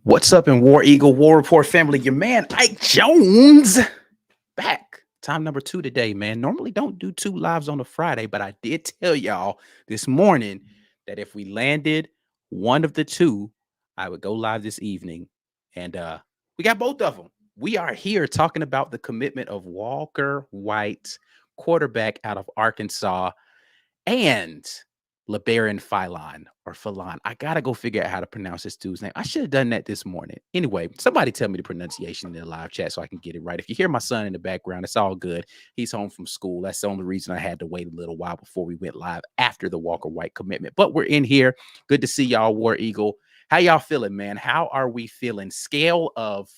What's up in War Eagle War Report family? Your man Ike Jones back. Time number 2 today, man. Normally don't do 2 lives on a Friday, but I did tell y'all this morning that if we landed one of the 2, I would go live this evening. And we got both of them. We are here talking about the commitment of Walker White, quarterback out of Arkansas, and Labarron Philon. I gotta go figure out how to pronounce this dude's name. I should have done that this morning. Anyway, somebody tell me the pronunciation in the live chat so I can get it right. If you hear my son in the background, it's all good. He's home from school. That's the only reason I had to wait a little while before we went live after the Walker White commitment. But we're in here. Good to see y'all, War Eagle. How y'all feeling, man? How are we feeling? Scale of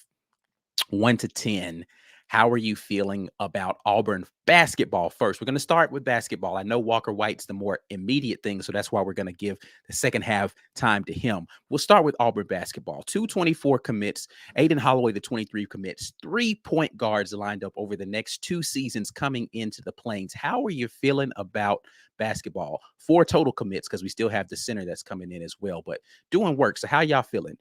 1 to 10. How are you feeling about Auburn basketball first? We're going to start with basketball. I know Walker White's the more immediate thing, so that's why we're going to give the second half time to him. We'll start with Auburn basketball. 224 commits, Aiden Holloway, the 23 commits, 3-point guards lined up over the next 2 seasons coming into the Plains. How are you feeling about basketball? 4 total commits because we still have the center that's coming in as well, but doing work. So how y'all feeling?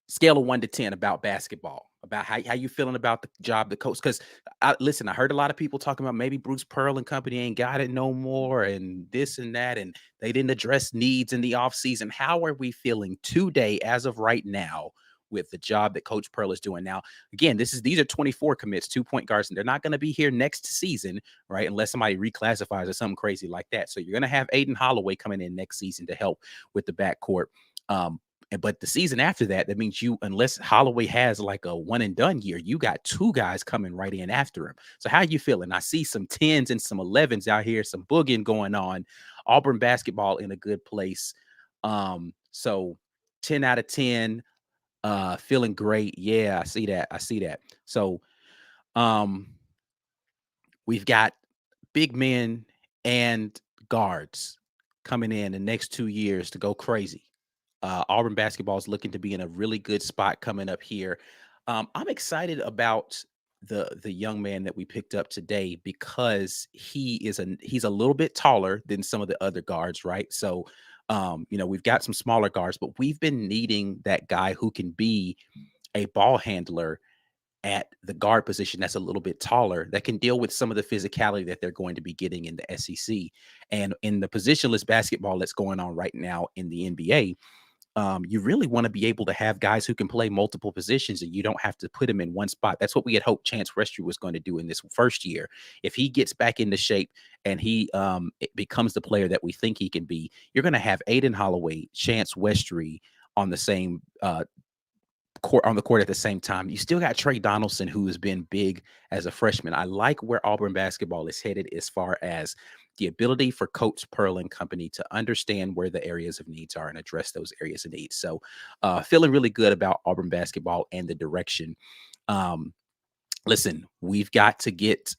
Scale of 1 to 10 about basketball, about how you feeling about the job, the coach. Because I heard a lot of people talking about maybe Bruce Pearl and company ain't got it no more and this and that, and they didn't address needs in the offseason. How are we feeling today as of right now with the job that Coach Pearl is doing? Now, again, these are 24 commits, 2-point guards, and they're not going to be here next season, right? Unless somebody reclassifies or something crazy like that. So you're going to have Aiden Holloway coming in next season to help with the backcourt. But the season after that, that means unless Holloway has like a one and done year, you got 2 guys coming right in after him. So how you feeling? I see some 10s and some 11s out here, some boogieing going on. Auburn basketball in a good place. So 10 out of 10, feeling great. Yeah, I see that. So we've got big men and guards coming in the next 2 years to go crazy. Auburn basketball is looking to be in a really good spot coming up here. I'm excited about the young man that we picked up today because he's a little bit taller than some of the other guards, right? So, we've got some smaller guards, but we've been needing that guy who can be a ball handler at the guard position that's a little bit taller, that can deal with some of the physicality that they're going to be getting in the SEC. And in the positionless basketball that's going on right now in the NBA, you really want to be able to have guys who can play multiple positions and you don't have to put them in one spot. That's what we had hoped Chance Westry was going to do in this first year. If he gets back into shape and he becomes the player that we think he can be, you're going to have Aiden Holloway, Chance Westry on the same on the court at the same time. You still got Trey Donaldson, who has been big as a freshman. I like where Auburn basketball is headed as far as the ability for Coach Pearl and company to understand where the areas of needs are and address those areas of needs. So feeling really good about Auburn basketball and the direction. Listen, we've got to get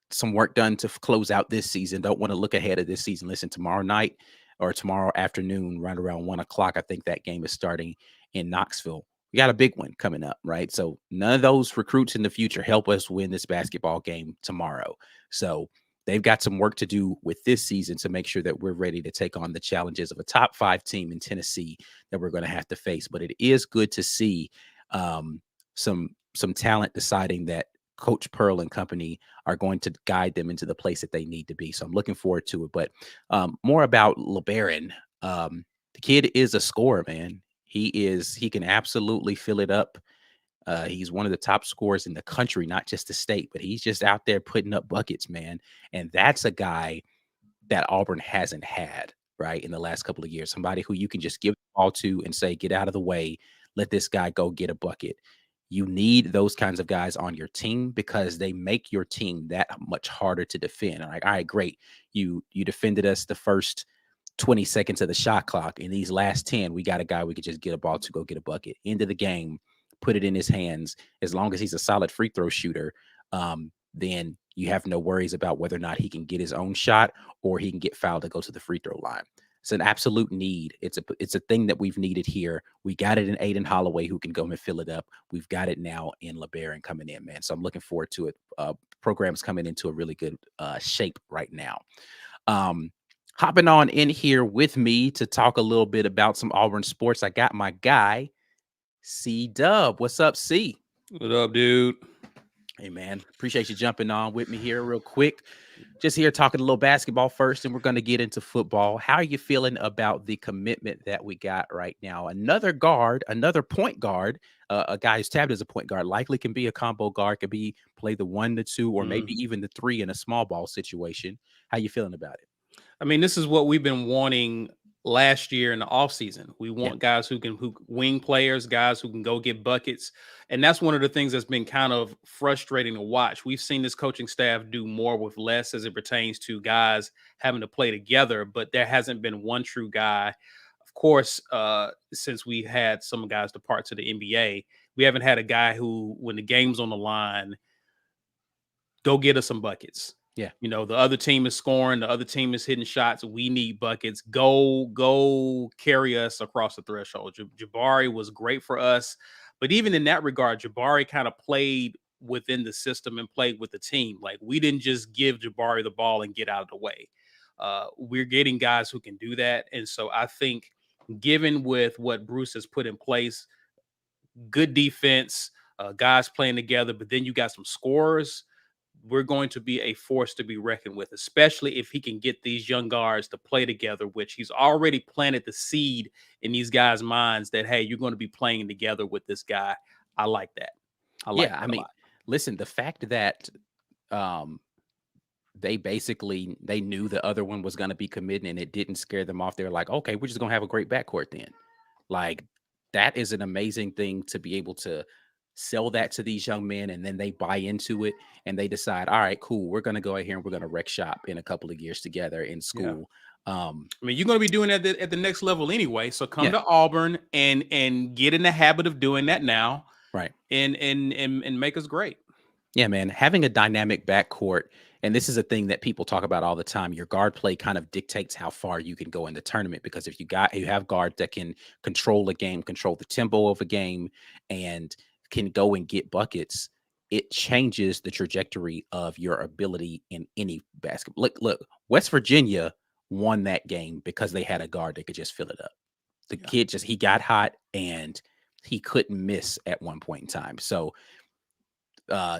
some work done to close out this season. Don't want to look ahead of this season. Listen, tomorrow night or tomorrow afternoon, right around 1 o'clock, I think that game is starting in Knoxville. We got a big one coming up, right? So none of those recruits in the future help us win this basketball game tomorrow. So they've got some work to do with this season to make sure that we're ready to take on the challenges of a top 5 team in Tennessee that we're going to have to face. But it is good to see some talent deciding that Coach Pearl and company are going to guide them into the place that they need to be. So I'm looking forward to it. But more about Labarron. The kid is a scorer, man. He can absolutely fill it up. He's one of the top scorers in the country, not just the state, but he's just out there putting up buckets, man. And that's a guy that Auburn hasn't had, right, in the last couple of years. Somebody who you can just give the ball to and say, get out of the way, let this guy go get a bucket. You need those kinds of guys on your team because they make your team that much harder to defend. Like, all right, great. You defended us the first 20 seconds of the shot clock. In these last 10, we got a guy we could just get a ball to go get a bucket. End of the game, put it in his hands. As long as he's a solid free throw shooter, then you have no worries about whether or not he can get his own shot or he can get fouled to go to the free throw line. It's an absolute need. It's a thing that we've needed here. We got it in Aiden Holloway, who can go and fill it up. We've got it now in Labarron coming in, man. So I'm looking forward to it. Program's coming into a really good shape right now. Hopping on in here with me to talk a little bit about some Auburn sports. I got my guy, C Dub. What's up, C? What up, dude? Hey, man. Appreciate you jumping on with me here real quick. Just here talking a little basketball first, and we're going to get into football. How are you feeling about the commitment that we got right now? Another guard, another point guard, a guy who's tabbed as a point guard, likely can be a combo guard, could be play the 1, the 2, or maybe Mm. even the 3 in a small ball situation. How you feeling about it? I mean, this is what we've been wanting last year in the offseason. We Yeah. want guys who wing players, guys who can go get buckets. And that's one of the things that's been kind of frustrating to watch. We've seen this coaching staff do more with less as it pertains to guys having to play together, but there hasn't been one true guy. Of course, since we had some guys depart to the NBA, we haven't had a guy who, when the game's on the line, go get us some buckets. Yeah. You know, the other team is scoring, the other team is hitting shots. We need buckets. Go carry us across the threshold. Jabari was great for us. But even in that regard, Jabari kind of played within the system and played with the team. Like, we didn't just give Jabari the ball and get out of the way. We're getting guys who can do that. And so I think, given with what Bruce has put in place, good defense, guys playing together, but then you got some scorers, we're going to be a force to be reckoned with, especially if he can get these young guards to play together, which he's already planted the seed in these guys' minds that, hey, you're going to be playing together with this guy. I like that. I like Yeah. I that a mean, lot. listen, the fact that um they knew the other one was going to be committing and it didn't scare them off. They're like, okay, we're just going to have a great backcourt then. Like, that is an amazing thing to be able to sell that to these young men, and then they buy into it and they decide, all right, cool, we're going to go out here and we're going to wreck shop in a couple of years together in Yeah. school. um I mean, you're going to be doing that at the next level anyway. So come yeah, to Auburn and get in the habit of doing that now right. and make us great. Yeah, man, having a dynamic backcourt, and this is a thing that people talk about all the time. Your guard play kind of dictates how far you can go in the tournament, because if you have guards that can control a game, control the tempo of a game, and can go and get buckets, it changes the trajectory of your ability in any basketball. Look, West Virginia won that game because they had a guard that could just fill it up. The Yeah. kid he got hot and he couldn't miss at one point in time. So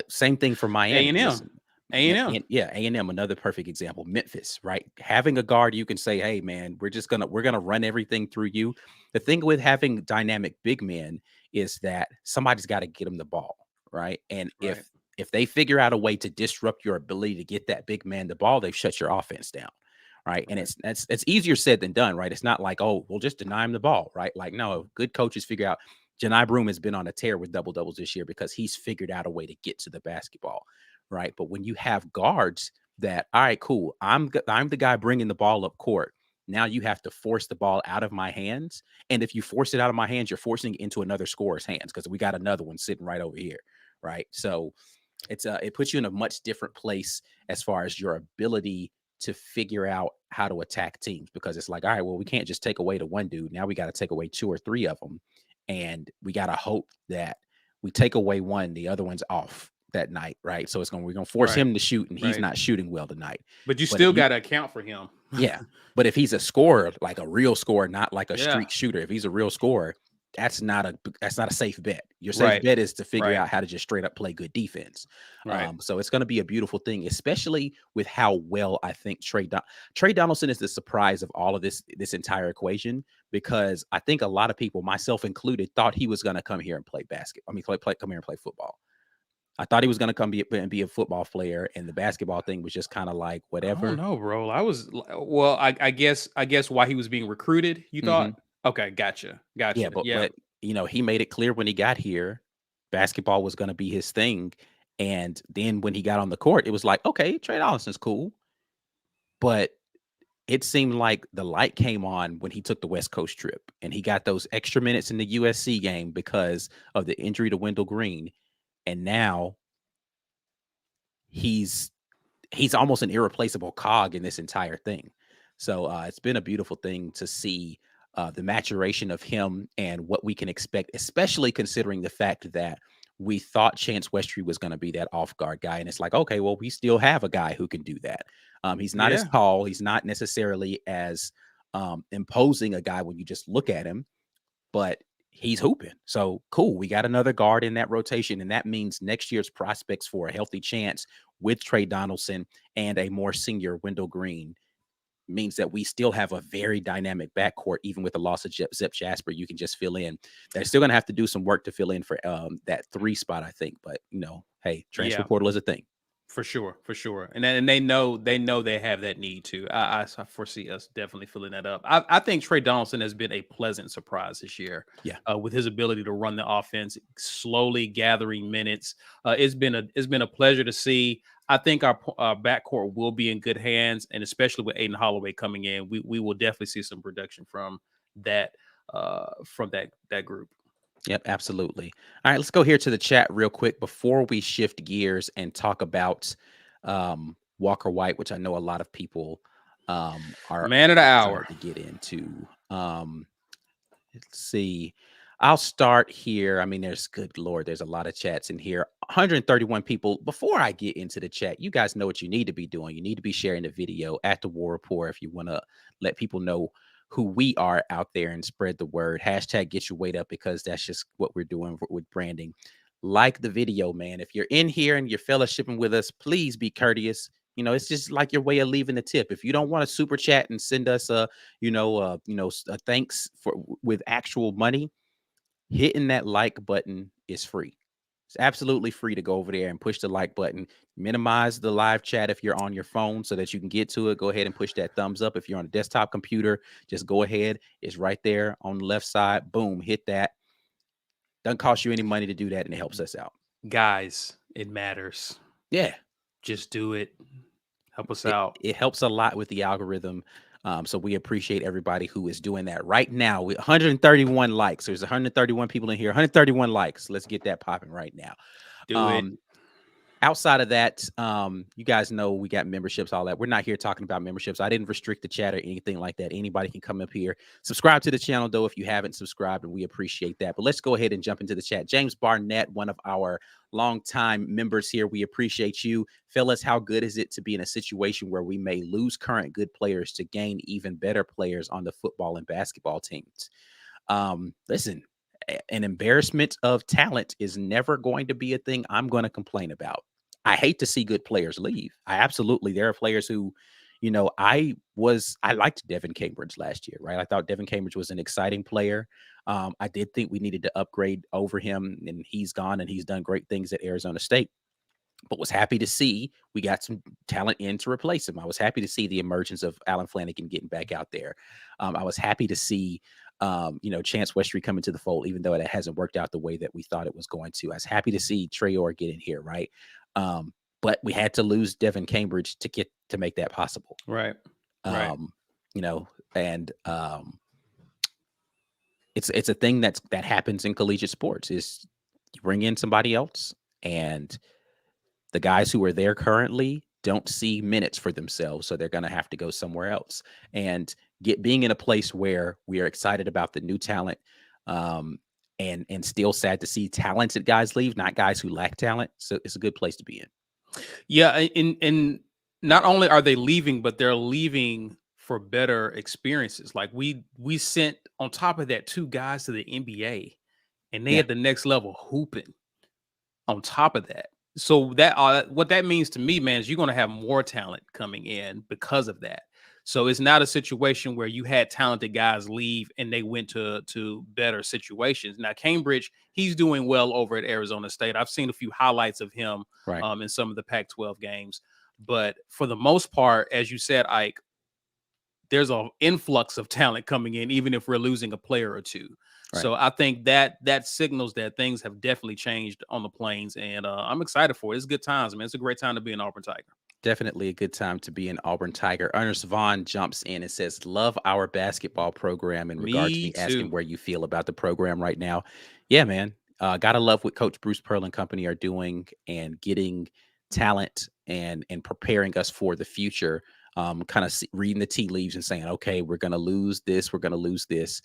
same thing for Miami. A&M. Listen, A&M. yeah, A&M, another perfect example. Memphis, right? Having a guard, you can say, "Hey, man, we're gonna run everything through you." The thing with having dynamic big men is that somebody's got to get them the ball, right? And Right. if they figure out a way to disrupt your ability to get that big man the ball, they've shut your offense down, right? And Right. it's easier said than done, right? It's not like, oh, we'll just deny him the ball, right? Like, no, good coaches figure out. Janai Broom has been on a tear with double doubles this year because he's figured out a way to get to the basketball, right? But when you have guards that, all right, cool, I'm the guy bringing the ball up court. Now you have to force the ball out of my hands, and if you force it out of my hands, you're forcing it into another scorer's hands because we got another one sitting right over here, right? So it puts you in a much different place as far as your ability to figure out how to attack teams, because it's like, all right, well, we can't just take away the one dude. Now we got to take away two or three of them, and we got to hope that we take away one, the other one's off that night, right? So we're gonna force Right. him to shoot, and he's Right. not shooting well tonight. But you But if still you, got to account for him. yeah, but if he's a scorer, like a real scorer, not like a Yeah. streak shooter, if he's a real scorer, that's not a safe bet. Your safe Right. bet is to figure Right. out how to just straight up play good defense. Right. So it's going to be a beautiful thing, especially with how well I think Trey Donaldson is the surprise of all of this entire equation, because I think a lot of people, myself included, thought he was going to come here and play basketball. I mean, come here and play football. I thought he was going to come be a football player, and the basketball thing was just kind of like I don't whatever. know, bro. Well, I guess why he was being recruited, you Hmm. thought? Okay, gotcha. Yeah, Gotcha. but Yeah. he made it clear when he got here, basketball was gonna be his thing, and then when he got on the court, it was like, "Okay, Trey Donaldson's cool," but it seemed like the light came on when he took the West Coast trip, and he got those extra minutes in the USC game because of the injury to Wendell Green, and now he's he's almost an irreplaceable cog in this entire thing. So it's been a beautiful thing to see the maturation of him and what we can expect, especially considering the fact that we thought Chance Westry was going to be that off guard guy. And it's like, okay, well, we still have a guy who can do that. He's not as Yeah. tall. He's not necessarily as imposing a guy when you just look at him, but he's hooping. So cool. We got another guard in that rotation. And that means next year's prospects for a healthy chance with Trey Donaldson and a more senior Wendell Green means that we still have a very dynamic backcourt, even with the loss of Zip Jasper. You can just fill in. They're still going to have to do some work to fill in for that 3 spot, I think. But, hey, transfer Yeah. portal is a thing. For sure, for sure, and they know they have that need to. I foresee us definitely filling that up. I think Trey Donaldson has been a pleasant surprise this year, Yeah. with his ability to run the offense, slowly gathering minutes. It's been a pleasure to see. I think our backcourt will be in good hands, and especially with Aiden Holloway coming in, we will definitely see some production that from that group. Yep, absolutely. All right, let's go here to the chat real quick before we shift gears and talk about Walker White, which I know a lot of people are Man of the excited hour. to get into. Let's see. I'll start here. I mean, good Lord, there's a lot of chats in here. 131 people. Before I get into the chat, you guys know what you need to be doing. You need to be sharing the video at the War Report if you want to let people know who we are out there and spread the word. Hashtag get your weight up, because that's just what we're doing with branding. Like the video, man. If you're in here and you're fellowshipping with us, please be courteous. It's just like your way of leaving a tip. If you don't want to super chat and send us a thanks with actual money, hitting that like button is free. It's absolutely free to go over there and push the like button. Minimize the live chat if you're on your phone so that you can get to it. Go ahead and push that thumbs up. If you're on a desktop computer, just go ahead. It's right there on the left side. Boom, hit that. Doesn't cost you any money to do that, and it helps us out. Guys, it matters. Yeah. Just do it. Help us It, out. it helps a lot with the algorithm. So we appreciate everybody who is doing that right now. With 131 likes. There's 131 people in here. 131 likes. Let's get that popping right now. Do it. Outside of that, you guys know we got memberships, all that. We're not here talking about memberships. I didn't restrict the chat or anything like that. Anybody can come up here. Subscribe to the channel, though, if you haven't subscribed, and we appreciate that. But let's go ahead and jump into the chat. James Barnett, one of our longtime members here. We appreciate you. Fellas, how good is it to be in a situation where we may lose current good players to gain even better players on the football and basketball teams? Listen, an embarrassment of talent is never going to be a thing I'm going to complain about. I hate to see good players leave. There are players who, I liked Devin Cambridge last year, right? I thought Devin Cambridge was an exciting player. I did think we needed to upgrade over him, and he's gone and he's done great things at Arizona State. But was happy to see we got some talent in to replace him. I was happy to see the emergence of Alan Flanagan getting back out there. I was happy to see, Chance Westry come into the fold, even though it hasn't worked out the way that we thought it was going to. I was happy to see TWR get in here, right? But we had to lose Devin Cambridge to make that possible. Right. It's a thing that happens in collegiate sports. Is you bring in somebody else, and the guys who are there currently don't see minutes for themselves, so they're going to have to go somewhere else. And being in a place where we are excited about the new talent, and still sad to see talented guys leave, not guys who lack talent. So it's a good place to be in. Yeah, and not only are they leaving, but they're leaving for better experiences. Like we sent on top of that 2 guys to the NBA, and they at the next level hooping on top of that. So that what that means to me, man, is you're going to have more talent coming in because of that. So it's not a situation where you had talented guys leave and they went to better situations. Now, Cambridge, he's doing well over at Arizona State. I've seen a few highlights of him in some of the Pac-12 games. But for the most part, as you said, Ike, there's an influx of talent coming in, even if we're losing a player or two. Right. So I think that signals that things have definitely changed on the Plains, and I'm excited for it. It's good times, man. It's a great time to be an Auburn Tiger. Definitely a good time to be an Auburn Tiger. Ernest Vaughn jumps in and says, love our basketball program, in regard to me asking where you feel about the program right now. Yeah, man. Gotta love what Coach Bruce Pearl and company are doing and getting talent and preparing us for the future. kind of reading the tea leaves and saying, okay, we're going to lose this. We're going to lose this.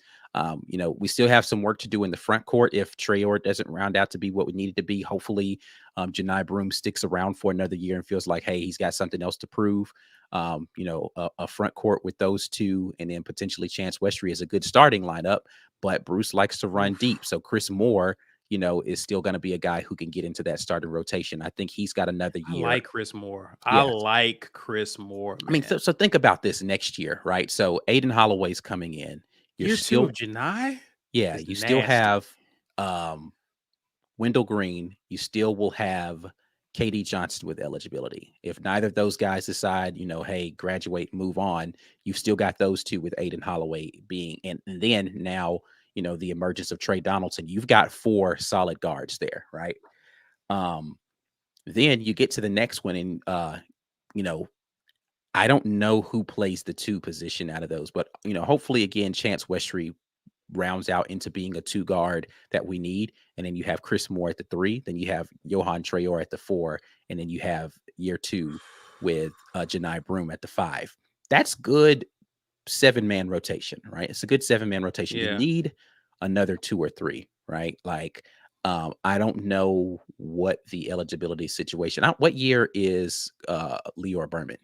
We still have some work to do in the front court. If Traore doesn't round out to be what we needed to be, hopefully Janai Broome sticks around for another year and feels like, hey, he's got something else to prove. A front court with those two, and then potentially Chance Westry is a good starting lineup, but Bruce likes to run deep. So Chris Moore, is still going to be a guy who can get into that starting rotation. I think he's got another I year. like Chris Moore. I Yeah. like Chris Moore, man. I mean, so think about this next year, right? So Aiden Holloway's coming in. You're Year 2 still, of Janai? yeah, Is you still nasty. have Wendell Green. You still will have KD Johnson with eligibility. If neither of those guys decide, hey, graduate, move on, you've still got those two with Aiden Holloway being, and then now, the emergence of Trey Donaldson. You've got 4 solid guards there, right? Then you get to the next one, and I don't know who plays the 2 position out of those, but hopefully again, Chance Westry rounds out into being a 2 guard that we need. And then you have Chris Moore at the 3, then you have Johan Traore at the 4, and then you have year 2 with Janai Broome at the 5. That's good 7-man rotation, right? It's a good 7-man rotation. You Yeah. need another 2 or 3, right? Like, I don't know what the eligibility situation. What year is Leor Berman?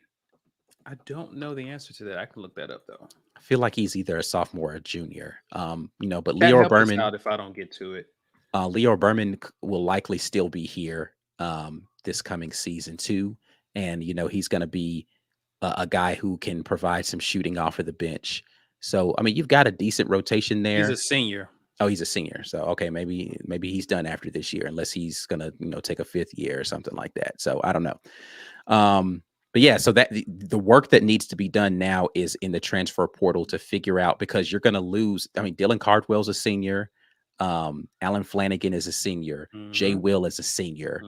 I don't know the answer to that. I can look that up though. I feel like he's either a sophomore or a junior. But That Leor help us Berman, out if I don't get to it. Leor Berman will likely still be here this coming season too, and he's going to be a guy who can provide some shooting off of the bench. So I mean, you've got a decent rotation there. He's a senior. Oh, he's a senior. So okay, maybe he's done after this year, unless he's gonna take a 5th year or something like that. So I don't know. But yeah, so that the work that needs to be done now is in the transfer portal to figure out, because you're going to lose. I mean, Dylan Cardwell's a senior. Alan Flanagan is a senior. Jay Will is a senior.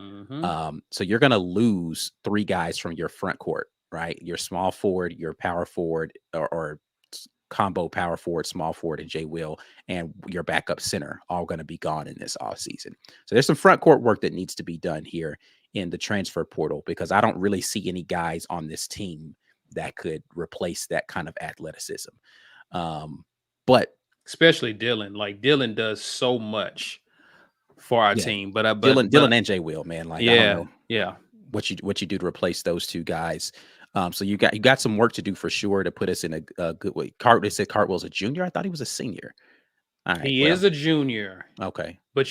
So you're going to lose 3 guys from your front court, right? Your small forward, your power forward, or combo power forward, small forward, and Jay Will, and your backup center all going to be gone in this offseason. So there's some front court work that needs to be done here in the transfer portal, because I don't really see any guys on this team that could replace that kind of athleticism. But especially Dylan, like Dylan does so much for our team. But Dylan and Jay Will, man, like I don't know what you do to replace those 2 guys. So you got some work to do for sure to put us in a good way. They said Cardwell's a junior. I thought he was a senior. All right, he is a junior. Okay, but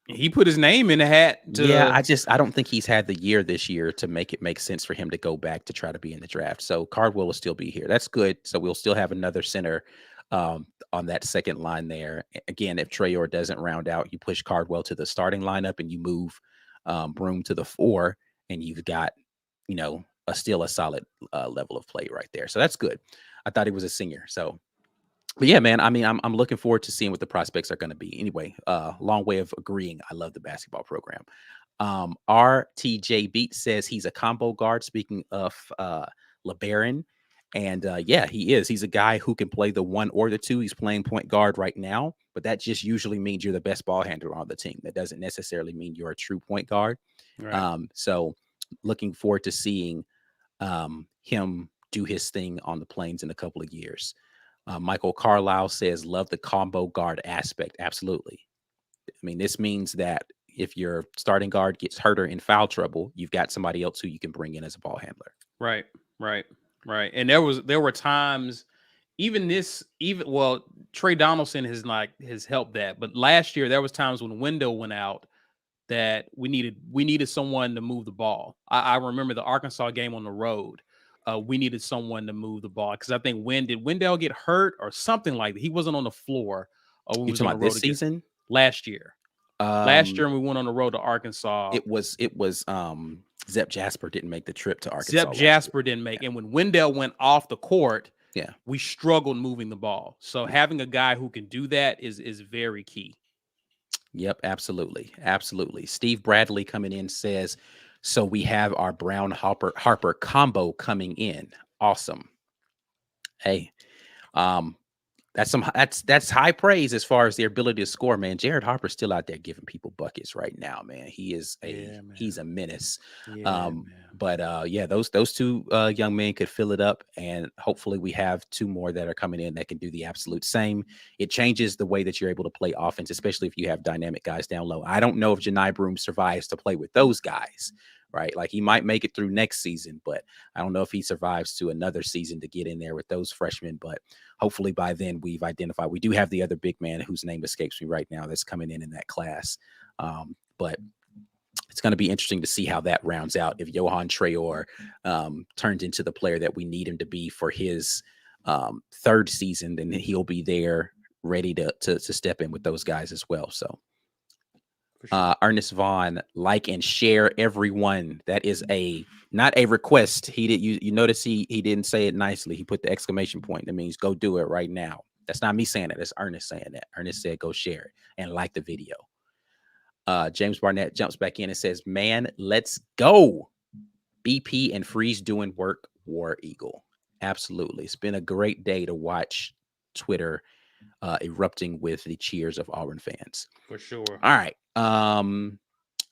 he put his name in the hat. I don't think he's had the year this year to make it make sense for him to go back to try to be in the draft. So Cardwell will still be here. That's good. So we'll still have another center on that second line there. Again, if Traore doesn't round out, you push Cardwell to the starting lineup and you move Broome to the 4, and you've got still a solid level of play right there. So that's good. I thought he was a senior. So. But yeah, man, I mean, I'm looking forward to seeing what the prospects are going to be. Anyway, long way of agreeing. I love the basketball program. RTJ Beat says he's a combo guard. Speaking of Labarron, and yeah, he is. He's a guy who can play the 1 or the 2. He's playing point guard right now, but that just usually means you're the best ball handler on the team. That doesn't necessarily mean you're a true point guard. Right. So looking forward to seeing him do his thing on the Plains in a couple of years. Michael Carlisle says, love the combo guard aspect. Absolutely. I mean, this means that if your starting guard gets hurt or in foul trouble, you've got somebody else who you can bring in as a ball handler. Right. And there were times, Trey Donaldson has helped that. But last year there was times when Wendell went out that we needed someone to move the ball. I remember the Arkansas game on the road. We needed someone to move the ball, because I think did Wendell get hurt or something like that? He wasn't on the floor. You talking about this season? Last year. Last year, we went on the road to Arkansas. It was Zep Jasper didn't make the trip to Arkansas. Zep Jasper didn't make, and when Wendell went off the court, yeah, we struggled moving the ball. So having a guy who can do that is very key. Yep, absolutely. Steve Bradley coming in says, so we have our Brown Harper combo coming in. Awesome. Hey, That's high praise as far as their ability to score, man. Jared Harper's still out there giving people buckets right now, man. Yeah, He's man. a menace. Yeah, Um, man. but yeah, those two young men could fill it up, and hopefully we have two more that are coming in that can do the absolute same. It changes the way that you're able to play offense, especially if you have dynamic guys down low. I don't know if Janai Broom survives to play with those guys, right? Like he might make it through next season, but I don't know if he survives to another season to get in there with those freshmen. But hopefully by then we've identified. We do have the other big man whose name escapes me right now that's coming in that class. But it's going to be interesting to see how that rounds out. If Johan Traor turns into the player that we need him to be for his third season, then he'll be there ready to step in with those guys as well. So sure. Ernest Vaughn, like and share everyone. That is not a request. He did you notice he didn't say it nicely. He put the exclamation point. That means go do it right now. That's not me saying that. That's Ernest saying that. Ernest said go share it and like the video. James Barnett jumps back in and says, man, let's go. BP and Freeze doing work, War Eagle. Absolutely. It's been a great day to watch Twitter erupting with the cheers of Auburn fans. For sure. All right.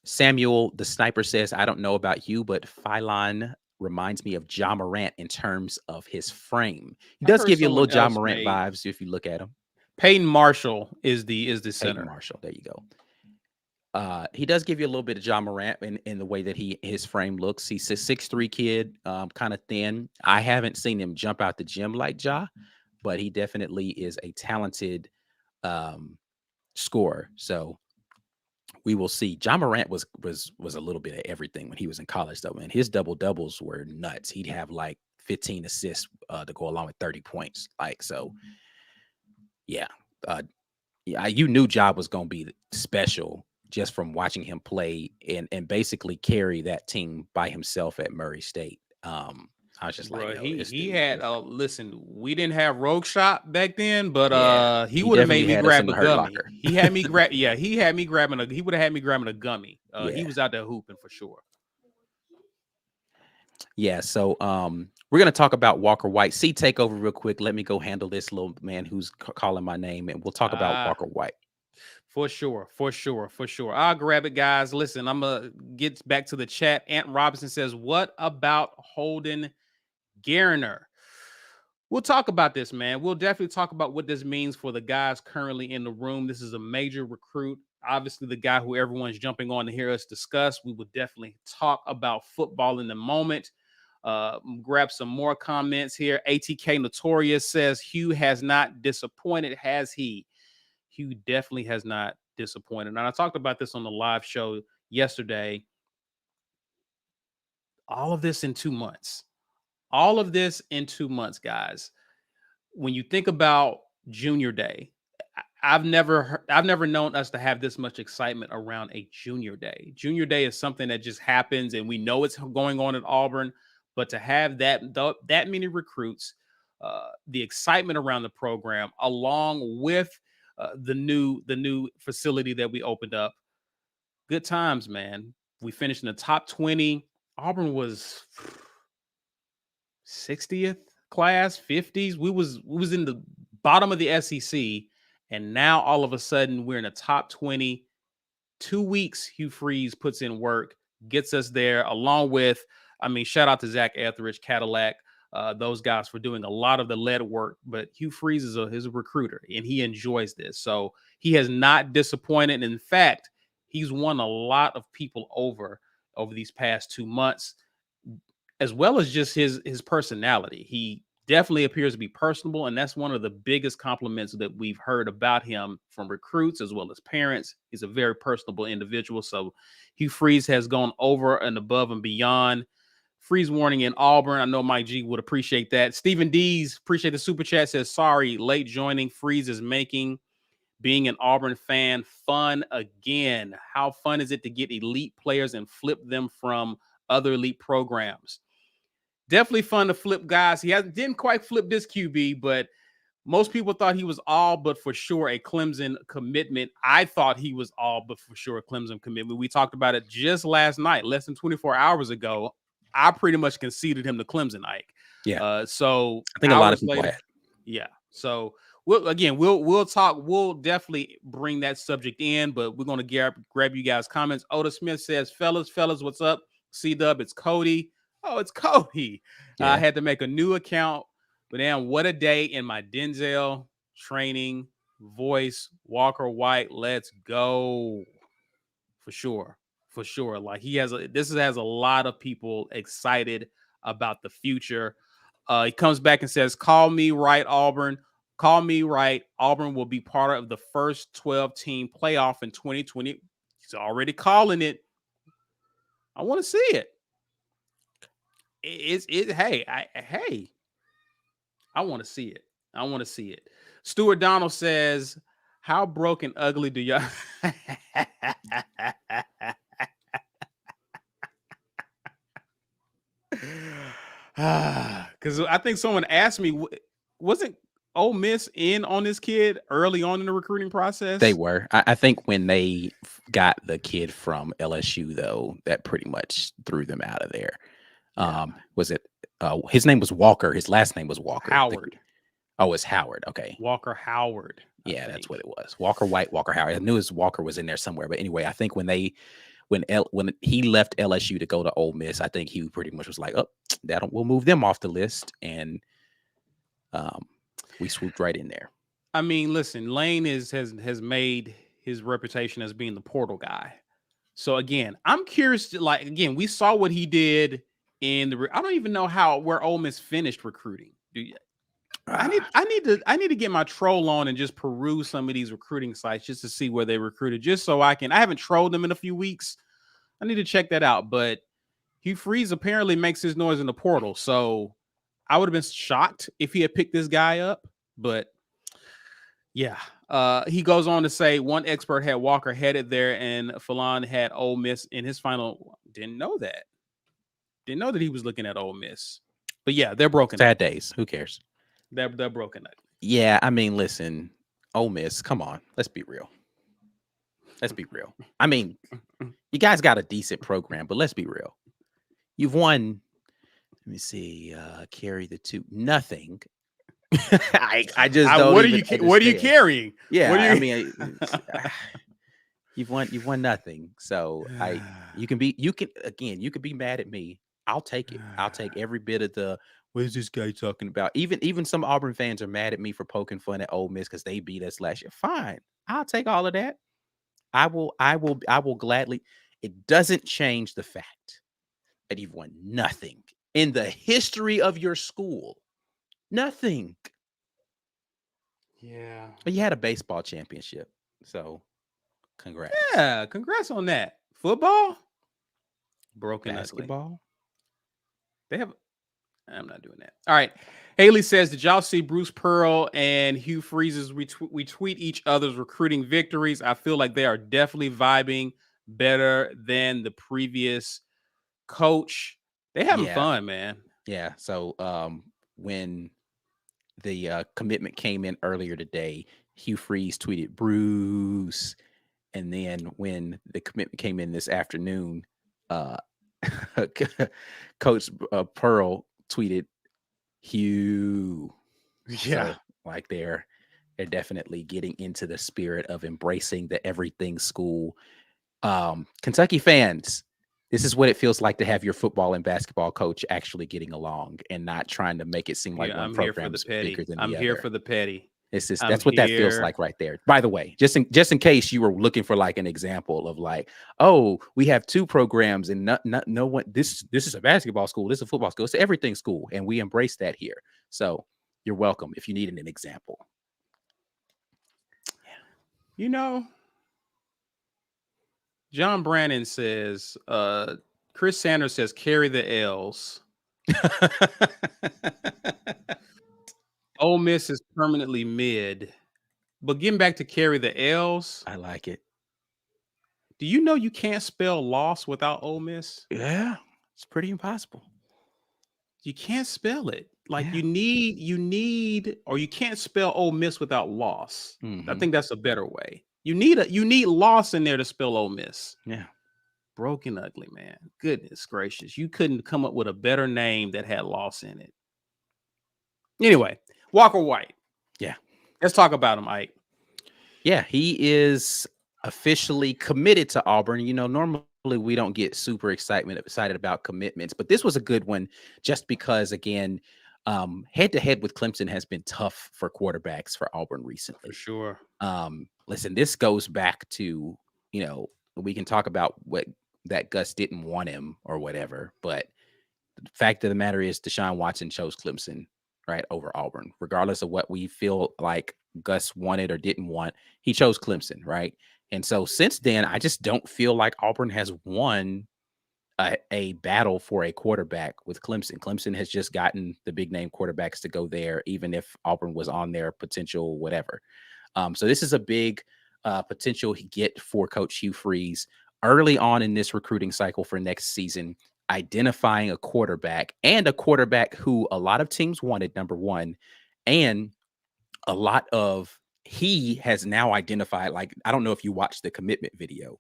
Samuel, the sniper, says, I don't know about you, but Philon reminds me of Ja Morant in terms of his frame. He does give you a little Ja Morant vibes if you look at him. Peyton Marshall is the center. Peyton Marshall. There you go. He does give you a little bit of Ja Morant in the way that his frame looks. He's a 6'3" kid, kind of thin. I haven't seen him jump out the gym like Ja, but he definitely is a talented scorer. So we will see. Ja Morant was a little bit of everything when he was in college, though, man. His double doubles were nuts. He'd have like 15 assists to go along with 30 points. Like, so yeah. You knew Ja was going to be special just from watching him play and basically carry that team by himself at Murray State. I was just like, he had listen, we didn't have Rogue Shot back then, but he would have made me grab a gummy. He had me grab he would have had me grabbing a gummy. He was out there hooping for sure. Yeah, so we're going to talk about Walker White. See, take over real quick. Let me go handle this little man who's calling my name, and we'll talk about Walker White. For sure. I'll grab it, guys. Listen, I'm going to get back to the chat. Ant Robinson says, what about Holden Garner? We'll talk about this, man. We'll definitely talk about what this means for the guys currently in the room. This is a major recruit. Obviously, the guy who everyone's jumping on to hear us discuss. We will definitely talk about football in a moment. Grab some more comments here. ATK Notorious says, Hugh has not disappointed, has he? Hugh definitely has not disappointed. And I talked about this on the live show yesterday. All of this in 2 months. All of this in 2 months, guys. When you think about Junior Day, I've never known us to have this much excitement around a Junior Day. Junior Day is something that just happens, and we know it's going on at Auburn. But to have that many recruits, the excitement around the program, along with the new facility that we opened up, good times, man. We finished in the top 20. Auburn was 60th class, 50s. We was in the bottom of the SEC, and now all of a sudden we're in the top 20. 2 weeks, Hugh Freeze puts in work, gets us there, along with, shout out to Zach Etheridge, Cadillac, those guys for doing a lot of the lead work. But Hugh Freeze is a recruiter, and he enjoys this. So he has not disappointed. In fact, he's won a lot of people over these past 2 months, as well as just his personality. He definitely appears to be personable, and that's one of the biggest compliments that we've heard about him from recruits as well as parents. He's a very personable individual. So Hugh Freeze has gone over and above and beyond. Freeze warning in Auburn. I know Mike G would appreciate that. Stephen D's, appreciate the super chat, says, sorry, late joining. Freeze is making being an Auburn fan fun again. How fun is it to get elite players and flip them from other elite programs? Definitely fun to flip guys. He didn't quite flip this QB, but most people thought he was all but for sure a Clemson commitment. I thought he was all but for sure a Clemson commitment. We talked about it just last night, less than 24 hours ago. I pretty much conceded him to Clemson, Ike. Yeah. So I think a lot of people had. Yeah. So we'll talk. We'll definitely bring that subject in, but we're gonna grab you guys' comments. Oda Smith says, fellas, what's up? C-Dub, it's Cody. Oh, it's Cody. I Yeah. had to make a new account, but damn, what a day in my Denzel training voice. Walker White, let's go. For sure. Like this has a lot of people excited about the future. He comes back and says, call me right, Auburn. Call me right. Auburn will be part of the first 12-team playoff in 2020. He's already calling it. I want to see it. Hey, I want to see it. Stuart Donald says, how broken ugly do y'all because I think someone asked me, wasn't Ole Miss in on this kid early on in the recruiting process? They were. I think when they got the kid from LSU, though, that pretty much threw them out of there. Yeah. Was it? His name was Walker. His last name was Walker. Howard. It's Howard. Okay. Walker Howard. Yeah, that's what it was. Walker White, Walker Howard. I knew his Walker was in there somewhere. But anyway, I think when he left LSU to go to Ole Miss, I think he pretty much was like, oh, we'll move them off the list. And we swooped right in there. I mean, listen, Lane has made his reputation as being the portal guy. So again, I'm curious. We saw what he did in the. I don't even know where Ole Miss finished recruiting. Do you? I need to get my troll on and just peruse some of these recruiting sites just to see where they recruited, just so I haven't trolled them in a few weeks. I need to check that out. But Hugh Freeze apparently makes his noise in the portal, so I would have been shocked if he had picked this guy up. But yeah, he goes on to say one expert had Walker headed there, and Philon had Ole Miss in his final. Didn't know that he was looking at Ole Miss. But yeah, they're broken. Sad days. Who cares? They're broken. Yeah, I mean, listen, Ole Miss, come on. Let's be real. I mean, you guys got a decent program, but let's be real. You've won, let me see, carry the two, nothing. I just don't. What are you carrying? Yeah, I mean, you've won nothing. So you can be mad at me. I'll take it. I'll take every bit of the. What is this guy talking about? Even some Auburn fans are mad at me for poking fun at Ole Miss because they beat us last year. Fine, I'll take all of that. I will gladly. It doesn't change the fact that you've won nothing in the history of your school. Nothing. Yeah, but you had a baseball championship, so congrats. Yeah, congrats on that. Football, broken basketball. They have. I'm not doing that. All right. Haley says, did y'all see Bruce Pearl and Hugh Freeze's retweet each other's recruiting victories? I feel like they are definitely vibing better than the previous coach. They having fun, man. Yeah. So when the commitment came in earlier today, Hugh Freeze tweeted Bruce. And then when the commitment came in this afternoon, Coach Pearl tweeted Hugh. Yeah. So, like they're definitely getting into the spirit of embracing the everything school. Kentucky fans, this is what it feels like to have your football and basketball coach actually getting along and not trying to make it seem like one program is bigger than the other. I'm here for the petty. That's what that feels like right there. By the way, just in case you were looking for like an example of like, oh, we have two programs and no one. This is a basketball school. This is a football school. It's everything school, and we embrace that here. So you're welcome if you needed an example. You know, John Brannon says, Chris Sanders says, carry the L's. Ole Miss is permanently mid, but getting back to carry the L's, I like it. Do you know you can't spell loss without Ole Miss? Yeah, it's pretty impossible. You can't spell it. Like you need, or you can't spell Ole Miss without loss. Mm-hmm. I think that's a better way. You need loss in there to spell Ole Miss. Yeah. Broken ugly, man. Goodness gracious. You couldn't come up with a better name that had loss in it. Anyway, Walker White. Yeah. Let's talk about him, Ike. Yeah, he is officially committed to Auburn. Normally we don't get super excited about commitments, but this was a good one just because, again, head to head with Clemson has been tough for quarterbacks for Auburn For recently. sure. Listen, this goes back to, we can talk about what that Gus didn't want him or whatever, but the fact of the matter is Deshaun Watson chose Clemson, right, over Auburn, regardless of what we feel like Gus wanted or didn't want. He chose Clemson, right? And so since then, I just don't feel like Auburn has won a battle for a quarterback with Clemson. Clemson has just gotten the big name quarterbacks to go there, even if Auburn was on their potential whatever. So this is a big potential get for Coach Hugh Freeze early on in this recruiting cycle for next season, identifying a quarterback who a lot of teams wanted, number one, and a lot of he has now identified, like, I don't know if you watched the commitment video,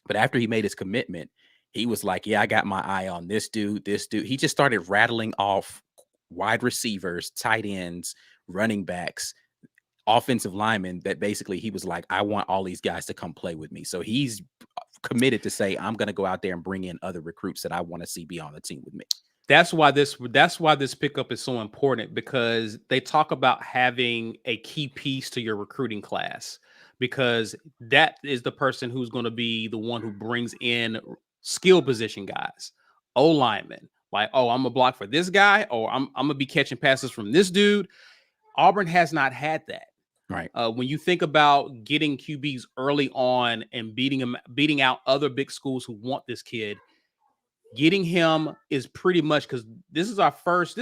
but after he made his commitment, he was like, yeah, I got my eye on this dude, this dude. He just started rattling off wide receivers, tight ends, running backs, offensive linemen that basically he was like, I want all these guys to come play with me. So he's committed to say, I'm going to go out there and bring in other recruits that I want to see be on the team with me. That's why this pickup is so important, because they talk about having a key piece to your recruiting class, because that is the person who's going to be the one who brings in skill position guys, O linemen. Like, oh, I'm a block for this guy, or I'm gonna be catching passes from this dude. Auburn has not had that. Right. When you think about getting QBs early on and beating out other big schools who want this kid, getting him is pretty much, because this is our first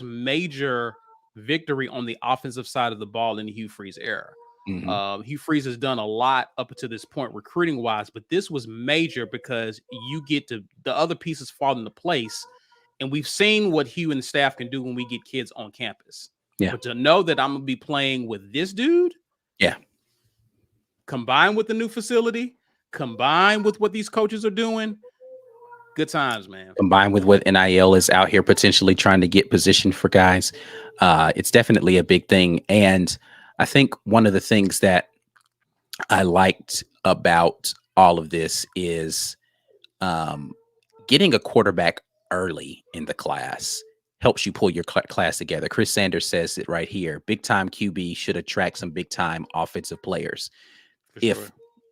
major victory on the offensive side of the ball in the Hugh Freeze era. Mm-hmm. Hugh Freeze has done a lot up to this point recruiting wise, but this was major because you get to the other pieces fall into place. And we've seen what Hugh and the staff can do when we get kids on campus. Yeah. But to know that I'm going to be playing with this dude, yeah, combined with the new facility, combined with what these coaches are doing, good times, man. Combined with what NIL is out here potentially trying to get positioned for guys, it's definitely a big thing. And I think one of the things that I liked about all of this is getting a quarterback early in the class helps you pull your class together. Chris Sanders says it right here. Big time QB should attract some big time offensive players. For If sure.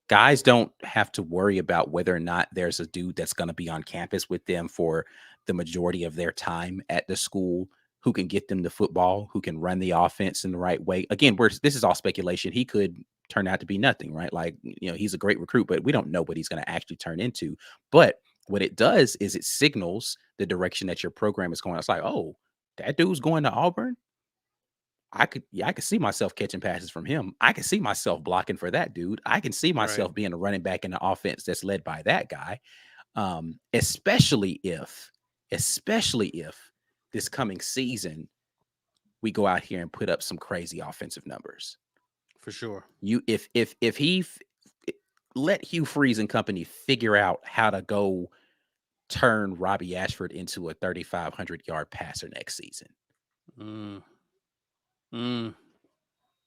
guys don't have to worry about whether or not there's a dude that's going to be on campus with them for the majority of their time at the school, who can get them the football, who can run the offense in the right way. Again, this is all speculation. He could turn out to be nothing, right? Like, he's a great recruit, but we don't know what he's going to actually turn into. But what it does is it signals the direction that your program is going. It's like, oh, that dude's going to Auburn. I could see myself catching passes from him. I can see myself blocking for that dude. I can see myself being a running back in the offense that's led by that guy. Especially if this coming season we go out here and put up some crazy offensive numbers. For sure. If he let Hugh Freeze and company figure out how to go turn Robbie Ashford into a 3,500-yard passer next season.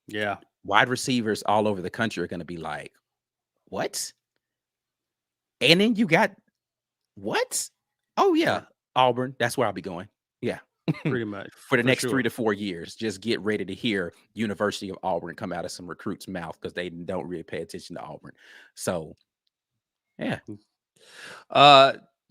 Yeah. Wide receivers all over the country are going to be like, what? And then you got what? Oh, yeah. Auburn. That's where I'll be going. Yeah. Pretty much. For the next 3 to 4 years. Just get ready to hear University of Auburn come out of some recruits' mouth because they don't really pay attention to Auburn. So, yeah.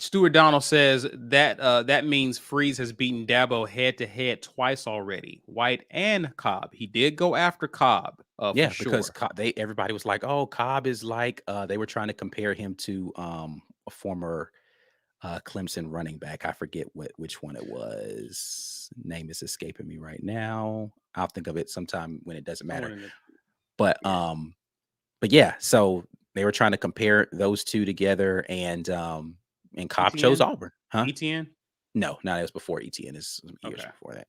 Stuart Donald says that that means Freeze has beaten Dabo head-to-head twice already, White and Cobb. He did go after Cobb. Yeah, for because sure. everybody was like, "Oh, Cobb is like." They were trying to compare him to a former Clemson running back. I forget which one it was. Name is escaping me right now. I'll think of it sometime when it doesn't matter. But yeah, so they were trying to compare those two together, and Cobb chose Auburn. Huh? ETN? No, it was before ETN. It's years before that.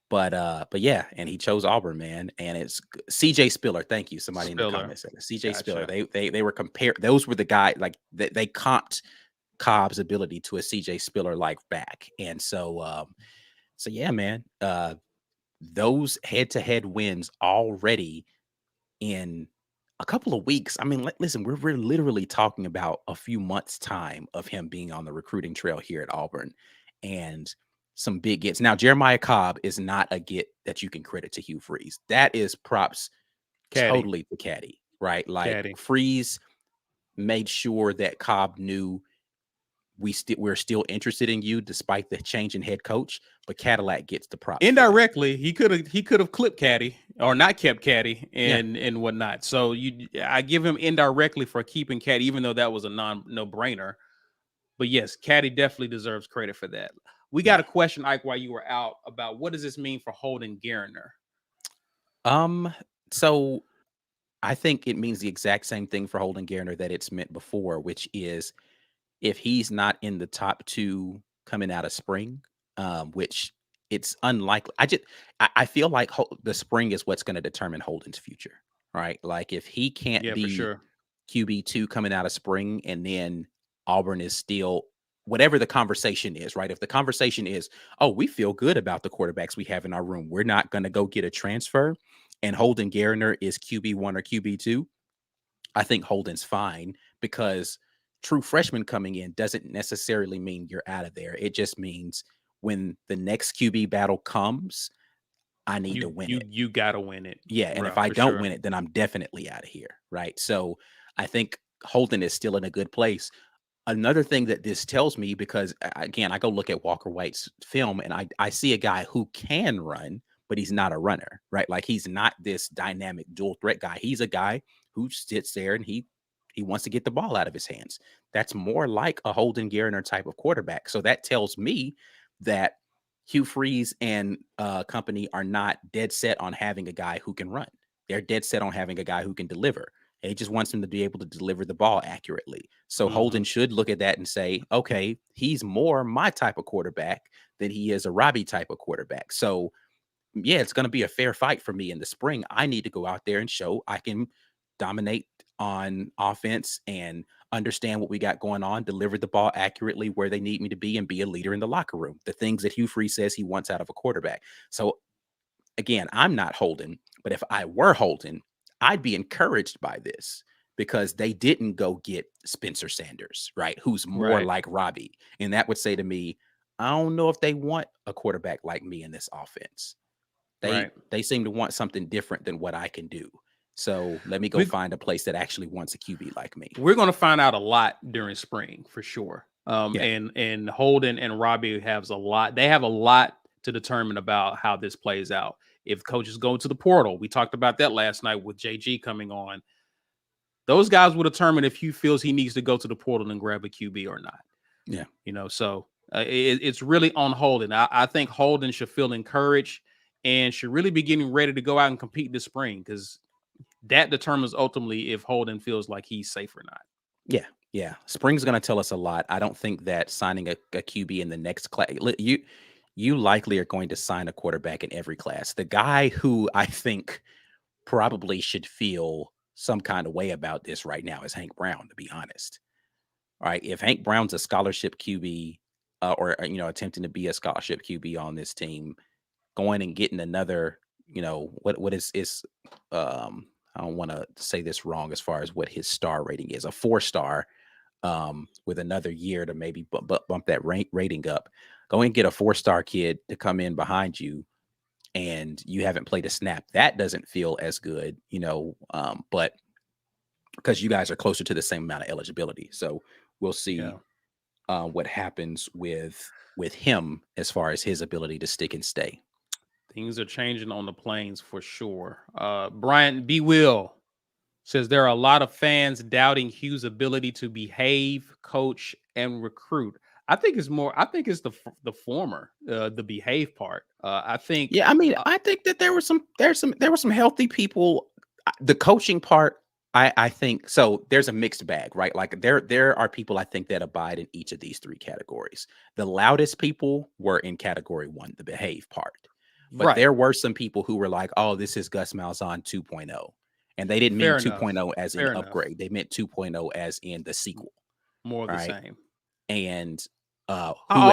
But yeah, and he chose Auburn, man. And it's CJ Spiller. Thank you. Somebody in the comments said it. CJ Spiller. They were compared. Those were the guy, like they comped Cobb's ability to a CJ Spiller like back. And so yeah, man. those head-to-head wins already in a couple of weeks. I mean, listen, we're literally talking about a few months' time of him being on the recruiting trail here at Auburn, and some big gets. Now, Jeremiah Cobb is not a get that you can credit to Hugh Freeze. That is props Caddy, totally to Caddy, right? Like caddy. Freeze made sure that Cobb knew we're still interested in you despite the change in head coach, but Cadillac gets the props for that. Indirectly, he could have clipped Caddy or not kept Caddy Yeah. and whatnot. So I give him indirectly for keeping Caddy, even though that was a no brainer. But yes, Caddy definitely deserves credit for that. We got Yeah. a question, Ike, while you were out about what does this mean for Holden Garner? So I think it means the exact same thing for Holden Garner that it's meant before, which is if he's not in the top 2 coming out of spring, which it's unlikely. I feel like the spring is what's going to determine Holden's future, right? Like if he can't Yeah, for be sure. QB2 coming out of spring, and then Auburn is still whatever the conversation is, right? If the conversation is, oh, we feel good about the quarterbacks we have in our room, we're not going to go get a transfer, and Holden Garner is QB1 or QB2, I think Holden's fine because true freshman coming in doesn't necessarily mean you're out of there. It just means when the next QB battle comes, I need to You win you it. you gotta win it, Yeah, and if bro, I for don't sure. win it, then I'm definitely out of here, right? So I think Holden is still in a good place. Another thing that this tells me, because again, I go look at Walker White's film and I see a guy who can run, but he's not a runner, right? Like he's not this dynamic dual threat guy. He's a guy who sits there and he wants to get the ball out of his hands. That's more like a Holden Garner type of quarterback. So that tells me that Hugh Freeze and company are not dead set on having a guy who can run. They're dead set on having a guy who can deliver. He just wants him to be able to deliver the ball accurately. So Hmm. Holden should look at that and say, okay, he's more my type of quarterback than he is a Robbie type of quarterback. So yeah, it's going to be a fair fight for me in the spring. I need to go out there and show I can dominate on offense and understand what we got going on, deliver the ball accurately where they need me to be, and be a leader in the locker room. The things that Hugh Freeze says he wants out of a quarterback. So again, I'm not Holden, but if I were Holden, I'd be encouraged by this because they didn't go get Spencer Sanders, right? Who's more Right, like Robbie. And that would say to me, I don't know if they want a quarterback like me in this offense. They right. they seem to want something different than what I can do. So let me go We find a place that actually wants a QB like me. we're gonna find out a lot during spring for sure. Yeah. And Holden and Robbie has a lot. They have a lot to determine about how this plays out. If coaches go to the portal, we talked about that last night with JG coming on. Those guys will determine if Hugh feels he needs to go to the portal and grab a QB or not. Yeah. So it's really on Holden. I think Holden should feel encouraged and should really be getting ready to go out and compete this spring because that determines ultimately if Holden feels like he's safe or not. Yeah, yeah. Spring's going to tell us a lot. I don't think that signing a QB in the next class, you likely are going to sign a quarterback in every class. The guy who I think probably should feel some kind of way about this right now is Hank Brown, to be honest. All right, if Hank Brown's a scholarship QB or attempting to be a scholarship QB on this team, going and getting another, what is I don't want to say this wrong as far as what his star rating is, a 4-star with another year to maybe bump that rating up. Go and get a 4-star kid to come in behind you, and you haven't played a snap. That doesn't feel as good, but because you guys are closer to the same amount of eligibility. So we'll see Yeah. what happens with him as far as his ability to stick and stay. Things are changing on the plains for sure. Brian B. Will says there are a lot of fans doubting Hugh's ability to behave, coach, and recruit. I think it's the former, the behave part. I think Yeah, I mean, uh, I think that there were some healthy people. The coaching part, I think so. There's a mixed bag, right? Like there are people I think that abide in each of these 3 categories. The loudest people were in category 1, the behave part. But right. there were some people who were like, "Oh, this is Gus Malzahn 2.0." And they didn't mean Fair enough. 2.0 as in Fair enough. upgrade. They meant 2.0 as in the M- sequel, More of the right? same. And who has he I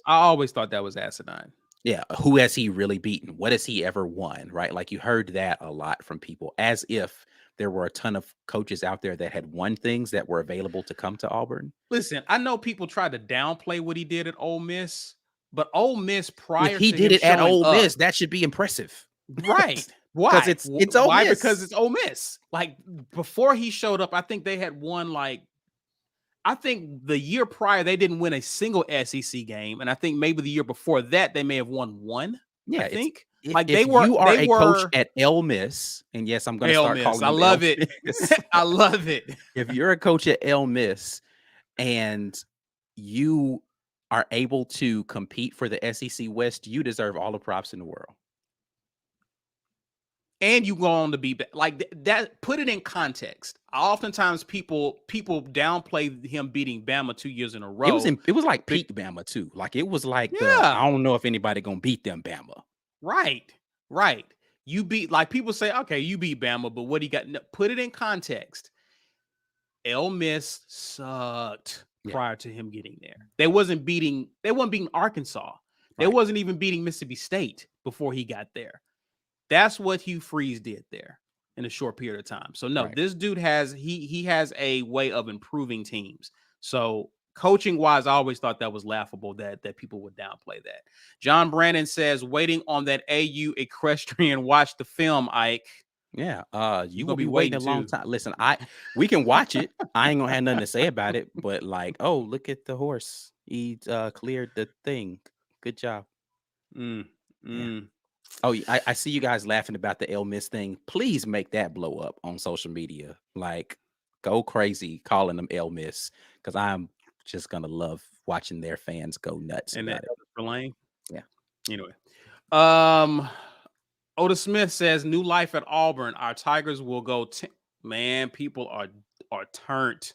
always thought that was asinine. Yeah, who has he really beaten? What has he ever won, right? Like, you heard that a lot from people, as if there were a ton of coaches out there that had won things that were available to come to Auburn. Listen, I know people tried to downplay what he did at Ole Miss, but Ole Miss If prior he to did him it at showing Ole up, Miss, that should be impressive. right? Because Why? it's Ole Why? Because Miss. it's Ole Miss. Like before he showed up, I think they had won like I think the year prior they didn't win a single SEC game, and I think maybe the year before that they may have won one. I Yeah, it's think like if you are they a coach were at Ole Miss, and yes, I'm gonna Ole start Miss. calling I them love Ole it. Miss. I love it. If you're a coach at Ole Miss and you are able to compete for the SEC West, you deserve all the props in the world. And you go on to be like that. Put it in context. Oftentimes, people downplay him beating Bama 2 years in a row. It was like peak Bama too. Like, it was like Yeah, I don't know if anybody gonna beat them Bama. right, right. You beat like people say, okay, you beat Bama, but what he got? No, put it in context. Ole Miss sucked Yeah, prior to him getting there. They wasn't beating Arkansas. They right, wasn't even beating Mississippi State before he got there. That's what Hugh Freeze did there in a short period of time. So no, right. this dude has he has a way of improving teams. So coaching wise, I always thought that was laughable that people would downplay that. John Brandon says, waiting on that AU equestrian watch the film, Ike. Yeah, you You're will gonna be be waiting waiting a long too. time. Listen, we can watch it. I ain't gonna have nothing to say about it, but like, oh, look at the horse. He cleared the thing. Good job. Mm, Yeah. mm. Oh, I see you guys laughing about the Ole Miss thing. Please make that blow up on social media. Like, go crazy calling them Ole Miss, because I'm just gonna love watching their fans go nuts And that about it. Elvis for Lane. Yeah. Anyway. Um Otis Smith says, new life at Auburn. Our Tigers will go. Man, people are turned.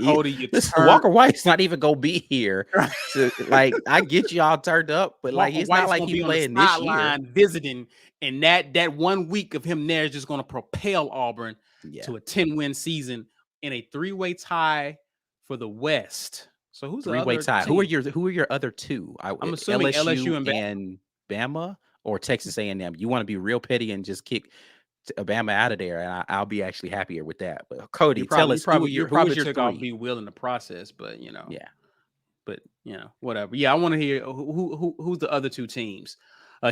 Cody, you Listen, turned. Walker White's not even gonna be here. To, like, I get y'all turned up, but like, Walker it's not White's like gonna he be on the playing this year. sideline visiting, and that 1 week of him there is just gonna propel Auburn Yeah, to a 10-win season in a three-way tie for the West. So who's the three-way other tie. team? Who are your other two? I'm assuming LSU LSU and and Bama, or Texas A&M. You want to be real petty and just kick Bama out of there, and I'll be actually happier with that. But Cody, tell us you who was probably your took off three? B Will in the process, but Yeah. whatever. Yeah, I want to hear who's the other two teams.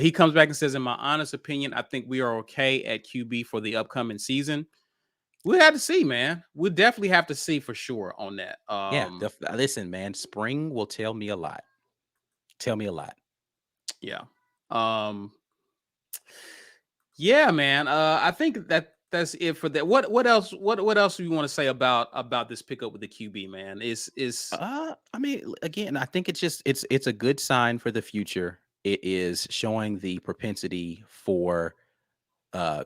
He comes back and says, in my honest opinion, I think we are okay at QB for the upcoming season. We'll have to see, man. We'll definitely have to see for sure on that. Yeah, listen, man, spring will tell me a lot. Tell me a lot. Yeah. Um, yeah, man. I think that's it for that. What else? What else do you want to say about this pickup with the QB, man? Is I mean, again, I think it's a good sign for the future. It is showing the propensity for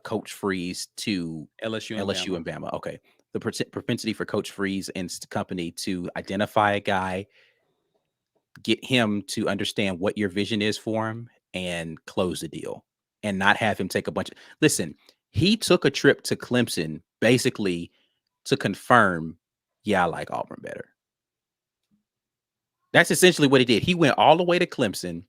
Coach Freeze to LSU and LSU Bama? and Bama. Okay. The propensity for Coach Freeze and company to identify a guy, get him to understand what your vision is for him, and close the deal, and not have him take a bunch of. Listen, he took a trip to Clemson basically to confirm, yeah, I like Auburn better. That's essentially what he did. He went all the way to Clemson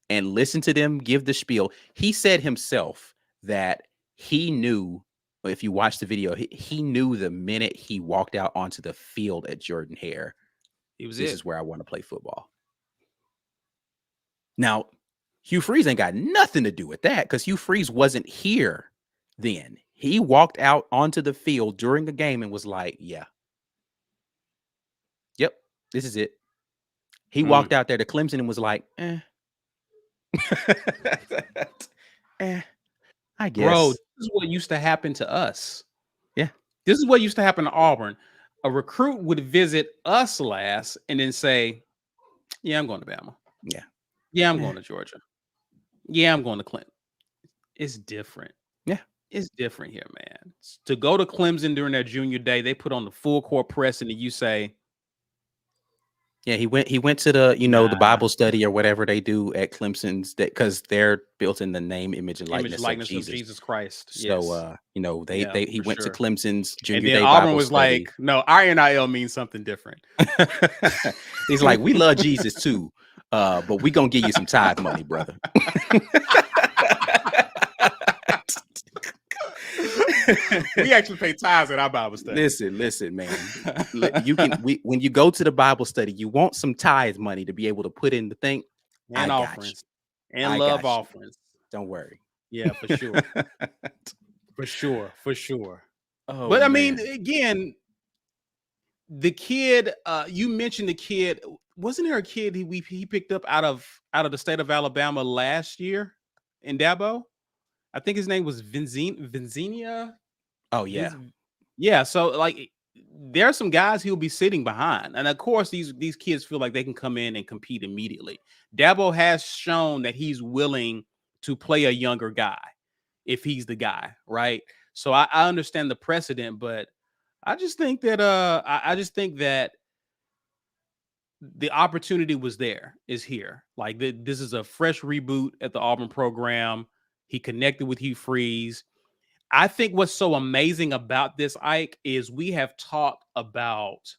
and listened to them give the spiel. He said himself that he knew, if you watch the video, he knew the minute he walked out onto the field at Jordan Hare, He was this it. is where I want to play football. Now, Hugh Freeze ain't got nothing to do with that, because Hugh Freeze wasn't here then. He walked out onto the field during the game and was like, yeah, yep, this is it. He walked out there to Clemson and was like, eh, I Bro, guess. this is what used to happen to us. Yeah. This is what used to happen to Auburn. A recruit would visit us last and then say, yeah, I'm going to Bama. Yeah. Yeah, I'm going to Georgia. Yeah, I'm going to Clemson. It's different. Yeah. It's different here, man. To go to Clemson during their junior day, they put on the full court press, and then you say, Yeah, he went to the, the Nah, Bible study or whatever they do at Clemson's, that because they're built in the name, image, and image likeness of likeness of Jesus. Jesus Christ. So Yes. Yeah, he for went to sure. Clemson's And junior then day Auburn Bible was like, study. no, our NIL means something different. He's like, we love Jesus too, but we gonna give you some tithe money, brother. We actually pay tithes at our Bible study. Listen, man. When you go to the Bible study, you want some tithe money to be able to put in the thing. I And got you. offerings and I love got you. offerings. Don't worry. Yeah, for sure. For sure. For sure. Oh But I mean, man, again, the kid, you mentioned the kid. Wasn't there a kid he picked up out of the state of Alabama last year in Dabo? I think his name was Vinzenia. oh yeah, Vinz, yeah. So like, there are some guys he'll be sitting behind, and of course these kids feel like they can come in and compete immediately. Dabo has shown that he's willing to play a younger guy if he's the guy, right? So I understand the precedent, but I just think that I just think that the opportunity was there, is here. Like this is a fresh reboot at the Auburn program. He connected with Hugh Freeze. I think what's so amazing about this, Ike, is we have talked about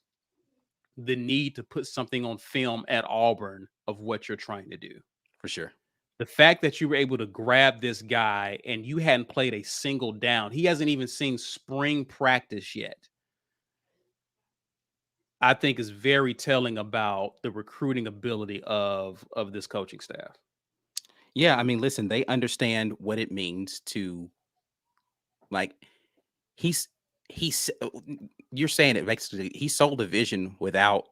the need to put something on film at Auburn of what you're trying to do. for sure. The fact that you were able to grab this guy and you hadn't played a single down, he hasn't even seen spring practice yet, I think is very telling about the recruiting ability of this coaching staff. Yeah, I mean, listen, they understand what it means to, like, he's he's you're saying it basically, he sold a vision without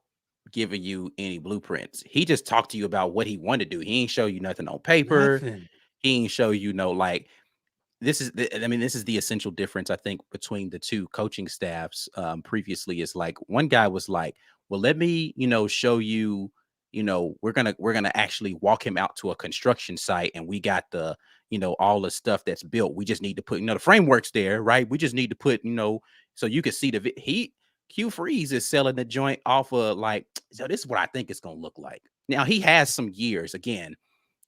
giving you any blueprints. He just talked to you about what he wanted to do. He ain't show you nothing on paper. Nothing. He ain't show you like, this is the essential difference, I think, between the two coaching staffs. Previously, is like, one guy was like, well, let me, show you, we're gonna actually walk him out to a construction site, and we got the, all the stuff that's built. We just need to put, the frameworks there, right? We just need to put, so you can see Q Freeze is selling the joint off of, like, so this is what I think it's gonna look like. Now he has some years. Again,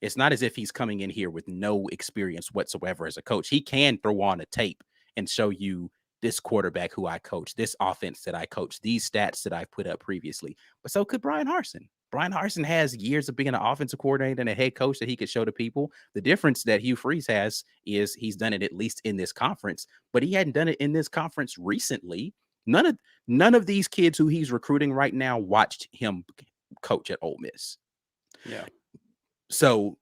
it's not as if he's coming in here with no experience whatsoever as a coach. He can throw on a tape and show you this quarterback who I coach, this offense that I coach, these stats that I put up previously. But so could Brian Harsin. Brian Harsin has years of being an offensive coordinator and a head coach that he could show to people. The difference that Hugh Freeze has is he's done it at least in this conference, but he hadn't done it in this conference recently. None of these kids who he's recruiting right now watched him coach at Ole Miss. Yeah. So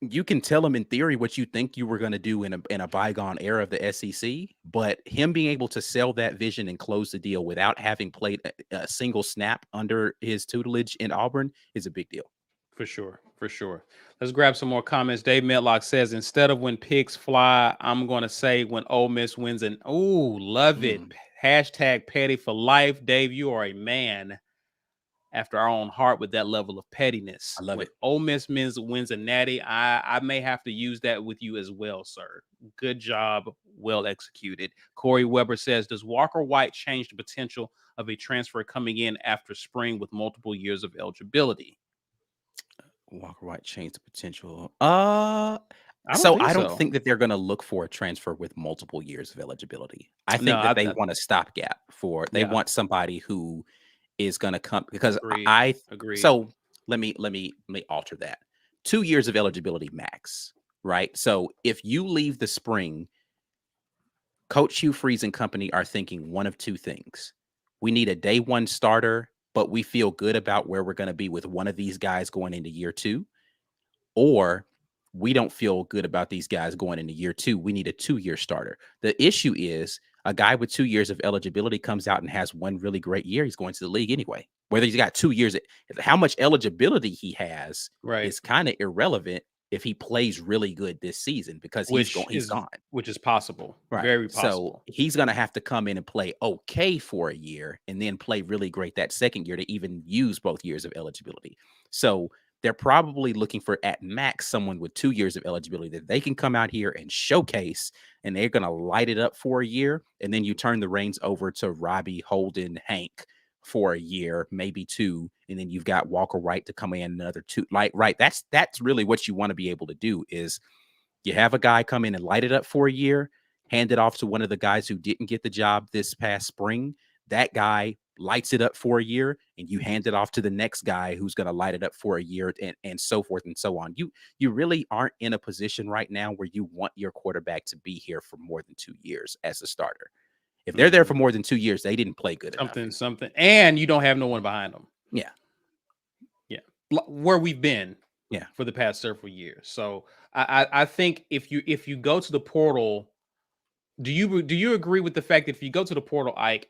you can tell him in theory what you think you were going to do in a bygone era of the SEC, but him being able to sell that vision and close the deal without having played a single snap under his tutelage in Auburn is a big deal. For sure. For sure. Let's grab some more comments. Dave Medlock says, instead of when pigs fly, I'm going to say when Ole Miss wins. And oh, love it. Hashtag petty for life. Dave, you are a man after our own heart with that level of pettiness. I love when it. Ole Miss wins a natty, I may have to use that with you as well, sir. Good job. Well executed. Corey Weber says, does Walker White change the potential of a transfer coming in after spring with multiple years of eligibility? Walker White changed the potential. I don't think I don't so. think that they're going to look for a transfer with multiple years of eligibility. I think No, that they want a stopgap they yeah. want somebody who is going to come, because Agreed. Agreed. so let me alter that. 2 years of eligibility max, right? So if you leave the spring, Coach Hugh Freeze and company are thinking one of two things. We need a day one starter, but we feel good about where we're going to be with one of these guys going into year 2, or we don't feel good about these guys going into year 2. We need a 2-year starter. The issue is, a guy with 2 years of eligibility comes out and has one really great year, he's going to the league anyway. Whether he's got 2 years, how much eligibility he has Right. is kind of irrelevant if he plays really good this season, because he's gone. Which is possible. Right. Very So possible. he's going to have to come in and play okay for a year and then play really great that second year to even use both years of eligibility. So they're probably looking for, at max, someone with 2 years of eligibility that they can come out here and showcase, and they're going to light it up for a year. And then you turn the reins over to Robbie, Holden, Hank, for a year, maybe 2, and then you've got Walker Wright to come in another 2. Like, right, that's really what you want to be able to do is you have a guy come in and light it up for a year, hand it off to one of the guys who didn't get the job this past spring. That guy lights it up for a year, and you hand it off to the next guy who's going to light it up for a year, and so forth and so on. You really aren't in a position right now where you want your quarterback to be here for more than 2 years as a starter. If they're there for more than 2 years, they didn't play good enough. Something, and you don't have no one behind them. Yeah. Where we've been for the past several years. So I think if you go to the portal, do you agree with the fact that if you go to the portal, Ike,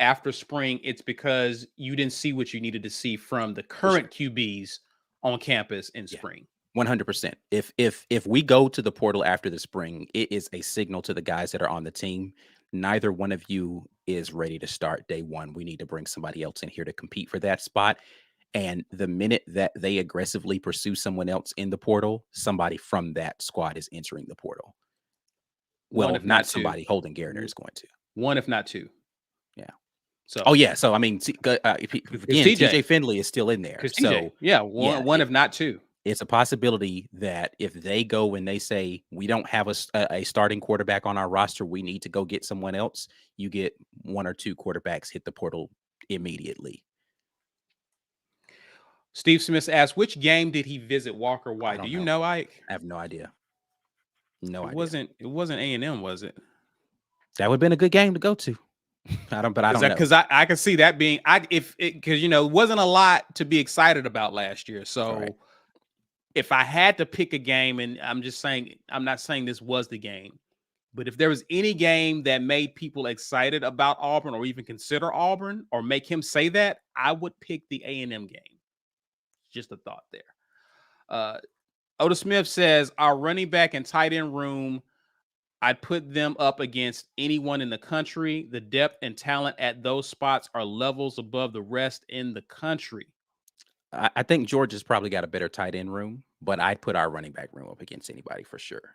after spring, it's because you didn't see what you needed to see from the current QBs on campus in spring? 100%. If we go to the portal after the spring, it is a signal to the guys that are on the team. Neither one of you is ready to start day one. We need to bring somebody else in here to compete for that spot. And the minute that they aggressively pursue someone else in the portal, somebody from that squad is entering the portal. Well, if not somebody, Holden Gardner is going to. One, if not two. Yeah. So. Oh yeah. So I mean, again, TJ Finley is still in there. So one, if not two. It's a possibility that if they go and they say, we don't have a starting quarterback on our roster, we need to go get someone else, you get 1 or 2 quarterbacks hit the portal immediately. Steve Smith asked, which game did he visit Walker White? Do you know, Ike? I have no idea. No idea. It wasn't A&M, was it? That would have been a good game to go to. I don't know. Because I can see that being, because, it wasn't a lot to be excited about last year. So if I had to pick a game, and I'm not saying this was the game, but if there was any game that made people excited about Auburn or even consider Auburn or make him say that, I would pick the A&M game. Just a thought there. Otis Smith says, our running back and tight end room, I'd put them up against anyone in the country. The depth and talent at those spots are levels above the rest in the country. I think Georgia's probably got a better tight end room, but I'd put our running back room up against anybody for sure.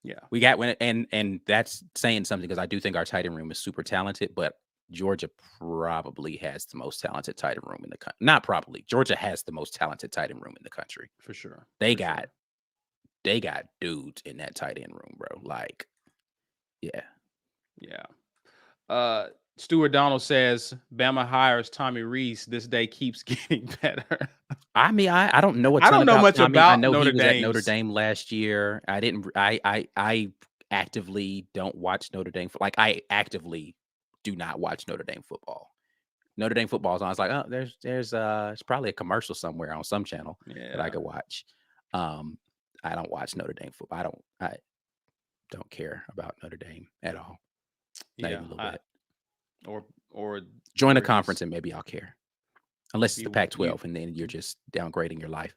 Yeah. We got and that's saying something because I do think our tight end room is super talented, but Georgia probably has the most talented tight end room in the country. Not probably. Georgia has the most talented tight end room in the country. For sure. They got dudes in that tight end room, bro. Like, yeah. Yeah. Stuart Donald says, Bama hires Tommy Rees. This day keeps getting better. I mean, I don't know I don't know much Tommy. about I know Notre he was Dame. at Notre Dame last year. I actively don't watch Notre Dame. Like, I actively do not watch Notre Dame football. Notre Dame football is on. I was like, oh, there's probably a commercial somewhere on some channel that I could watch. I don't watch Notre Dame football. I don't care about Notre Dame at all. Not even a little bit. Or join a conference and maybe I'll care. Unless it's the Pac-12 and then you're just downgrading your life.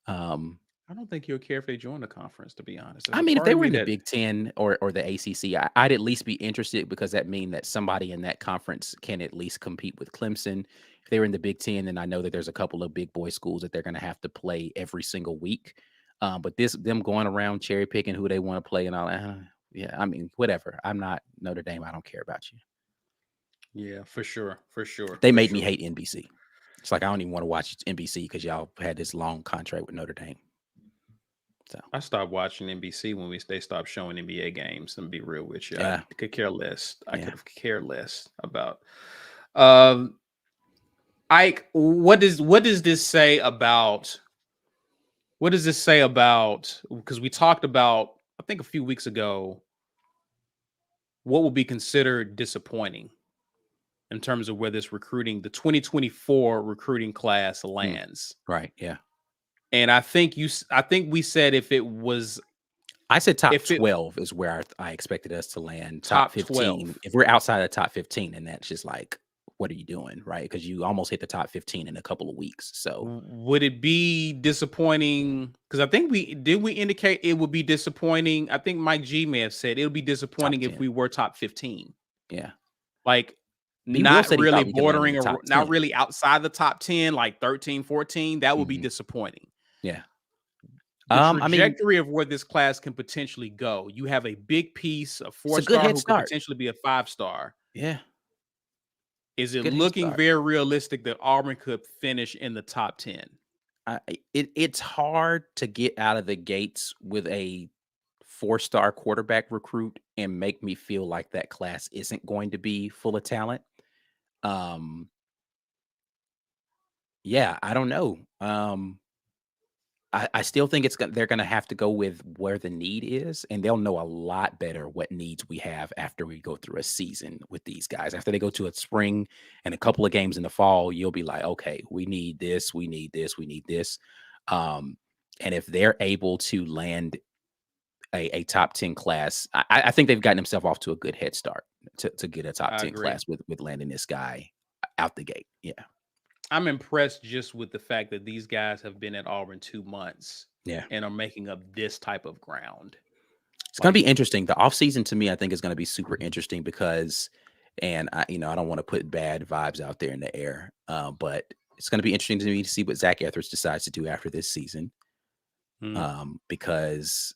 I don't think you'll care if they join the conference, to be honest. I mean, if they were in the Big Ten or the ACC, I'd at least be interested because that means that somebody in that conference can at least compete with Clemson. If they were in the Big Ten, then I know that there's a couple of big boy schools that they're going to have to play every single week. But them going around cherry picking who they want to play and all that, yeah, I mean, whatever. I'm not Notre Dame. I don't care about you. Yeah, for sure. They made me hate NBC. It's like I don't even want to watch NBC because y'all had this long contract with Notre Dame. So I stopped watching NBC when they stopped showing NBA games. And be real with you, yeah. I could care less. I could care less about. Ike, what does this say about? What does this say about? Because we talked about, I think a few weeks ago, what will be considered disappointing in terms of where this the 2024 recruiting class lands. Right. Yeah. And I think we said if it was, I said top 12 is where I expected us to land. Top 15. 12. If we're outside of the top 15, and that's just like, what are you doing? Right. Because you almost hit the top 15 in a couple of weeks. So would it be disappointing? Because I think we indicate it would be disappointing. I think Mike G may have said it would be disappointing if we were top 15. Yeah. Like, not really bordering or not really outside the top 10, like 13, 14. That would be disappointing. Yeah. The trajectory of where this class can potentially go. You have a big piece, a 4-star who could potentially be a 5-star. Yeah. Is it Good head looking start. very realistic that Auburn could finish in the top 10? It's hard to get out of the gates with a four-star quarterback recruit and make me feel like that class isn't going to be full of talent. Um, yeah, I don't know. I still think they're gonna have to go with where the need is, and they'll know a lot better what needs we have after we go through a season with these guys. After they go to a spring and a couple of games in the fall, you'll be like, okay, we need this, we need this, we need this. Um, and if they're able to land a top 10 class, I think they've gotten themselves off to a good head start to get a top I 10 agree. class with landing this guy out the gate. Yeah. I'm impressed just with the fact that these guys have been at Auburn 2 months Yeah. and are making up this type of ground. It's gonna be Like, interesting. The offseason to me, I think is gonna be super interesting because and I don't want to put bad vibes out there in the air. But it's gonna be interesting to me to see what Zach Etheridge decides to do after this season. mm, Because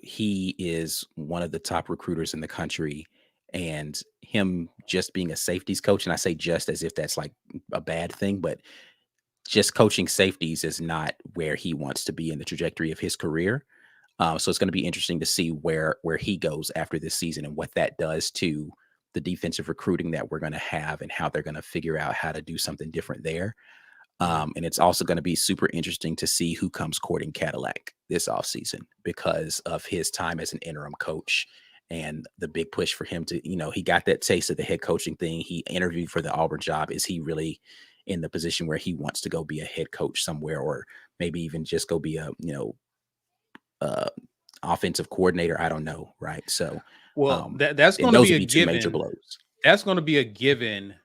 he is one of the top recruiters in the country, and him just being a safeties coach, and I say just as if that's like a bad thing, but just coaching safeties is not where he wants to be in the trajectory of his career. So it's going to be interesting to see where he goes after this season and what that does to the defensive recruiting that we're going to have and how they're going to figure out how to do something different there. yeah. And it's also going to be super interesting to see who comes courting Cadillac this offseason because of his time as an interim coach and the big push for him to, he got that taste of the head coaching thing. He interviewed for the Auburn job. Is he really in the position where he wants to go be a head coach somewhere, or maybe even just go be a, uh, offensive coordinator? I don't know. Right. So, Well, that's and going to those be would a be two major given. blows. That's going to be a given,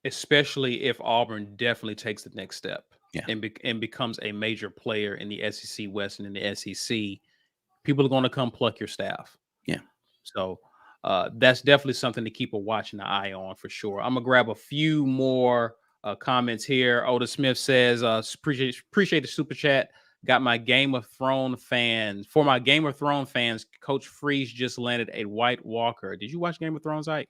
especially if Auburn definitely takes the next step Yeah. and becomes a major player in the SEC West and in the SEC. People are going to come pluck your staff. Yeah. So that's definitely something to keep a watching eye on for sure. I'm gonna grab a few more comments here. Oda Smith says, appreciate the super chat. Got my Game of Thrones fans. For my Game of Thrones fans, Coach Freeze just landed a White Walker. Did you watch Game of Thrones, Ike?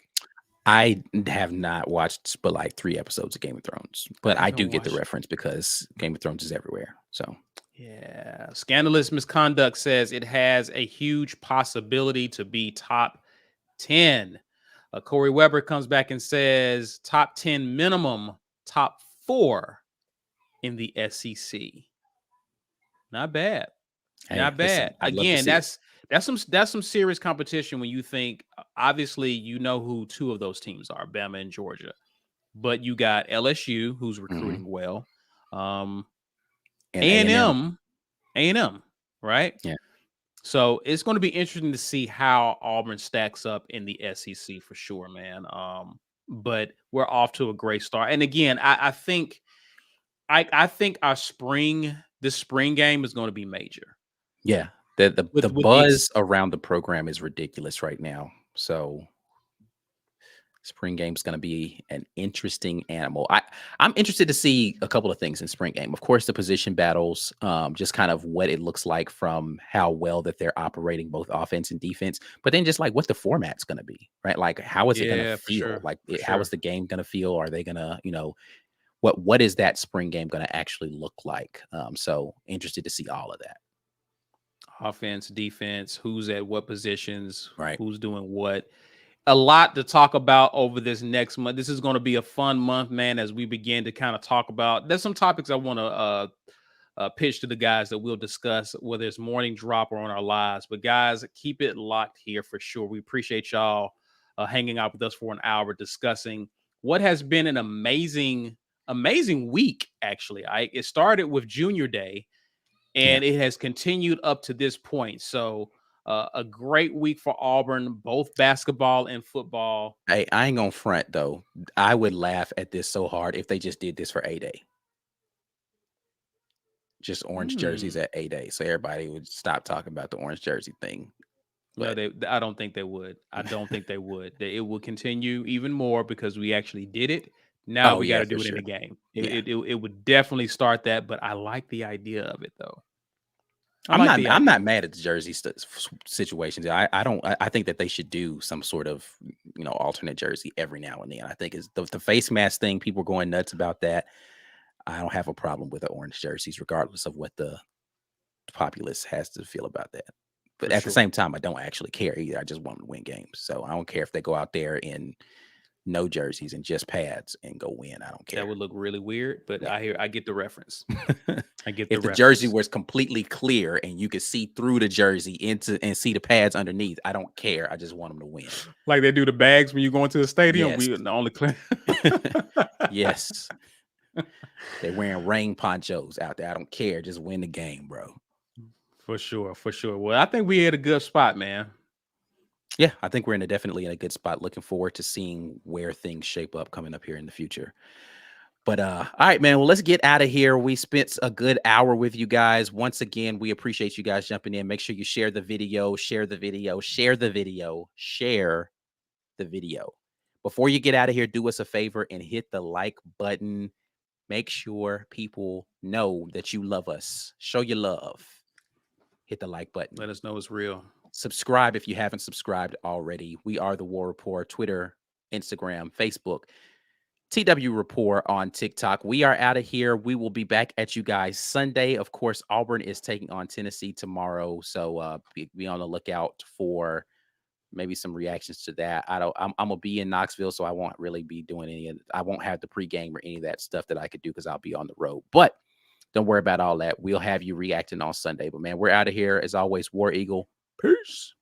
I have not watched but like 3 episodes of Game of Thrones, I but I haven't do get the watched. reference because Game of Thrones is everywhere. So, Yeah. Scandalous Misconduct says it has a huge possibility to be top 10. Corey Weber comes back and says top 10 minimum, top 4 in the SEC. Not bad. hey, Not listen, bad. I'd love to Again, see it. that's some serious competition when you think obviously you know who two of those teams are, Bama and Georgia. But you got LSU who's Mhm. recruiting well. Um And A&M. A&M, A&M, right? Yeah. So it's going to be interesting to see how Auburn stacks up in the SEC for sure, man. But we're off to a great start. And again, I think this spring game is going to be major. Yeah. The With the buzz around the program is ridiculous right now. So, spring game is going to be an interesting animal. I'm interested to see a couple of things in spring game. Of course, the position battles, just kind of what it looks like from how well that they're operating both offense and defense. But then just like what the format's going to be, right? Like how is it going to Yeah, for feel? sure, Like for how is sure. the game going to feel? Are they going to, what is that spring game going to actually look like? So interested to see all of that. Offense, defense, who's at what positions, Right. who's doing what. A lot to talk about over this next month. This is going to be a fun month, man, as we begin to kind of talk about. There's some topics I want to pitch to the guys that we'll discuss, whether it's morning drop or on our lives. But guys, keep it locked here for sure. We appreciate y'all hanging out with us for an hour discussing what has been an amazing week. Actually, it started with Junior Day, Yeah. and it has continued up to this point. So a great week for Auburn, both basketball and football. Hey, I ain't gonna front though. I would laugh at this so hard if they just did this for A-Day. Just orange jerseys Hmm. at A-Day, so everybody would stop talking about the orange jersey thing. No, But I don't think they would. I don't think they would. It will continue even more because we actually did it. Now oh we got yeah, to for do it in sure. the game. Yeah, It would definitely start that, but I like the idea of it though. I I'm like not the I'm not idea. mad at the jersey situations. I don't. I think that they should do some sort of alternate jersey every now and then. I think is the face mask thing. People are going nuts about that. I don't have a problem with the orange jerseys, regardless of what the populace has to feel about that. But For at the sure. same time, I don't actually care either. I just want them to win games. So I don't care if they go out there in no jerseys and just pads and go win. I don't care. That would look really weird, but Yeah. I get the reference. I get If the the jersey reference. was completely clear and you could see through the jersey into and see the pads underneath, I don't care. I just want them to win. Like they do the bags when you go into the stadium. Yes. We the only clear. Yes. They're wearing rain ponchos out there. I don't care. Just win the game, bro. For sure, for sure. Well, I think we had a good spot, man. Yeah, I think we're definitely in a good spot. Looking forward to seeing where things shape up coming up here in the future. But all right, man. Well, let's get out of here. We spent a good hour with you guys. Once again, we appreciate you guys jumping in. Make sure you share the video, share the video, share the video, share the video. Before you get out of here, do us a favor and hit the like button. Make sure people know that you love us. Show your love. Hit the like button. Let us know it's real. Subscribe if you haven't subscribed already. We are the War Report, Twitter, Instagram, Facebook, TW Report on TikTok. We are out of here. We will be back at you guys Sunday. Of course, Auburn is taking on Tennessee tomorrow. So be on the lookout for maybe some reactions to that. I'm gonna be in Knoxville, so I won't really be doing I won't have the pregame or any of that stuff that I could do because I'll be on the road. But don't worry about all that. We'll have you reacting on Sunday. But man, we're out of here. As always, War Eagle. Peace.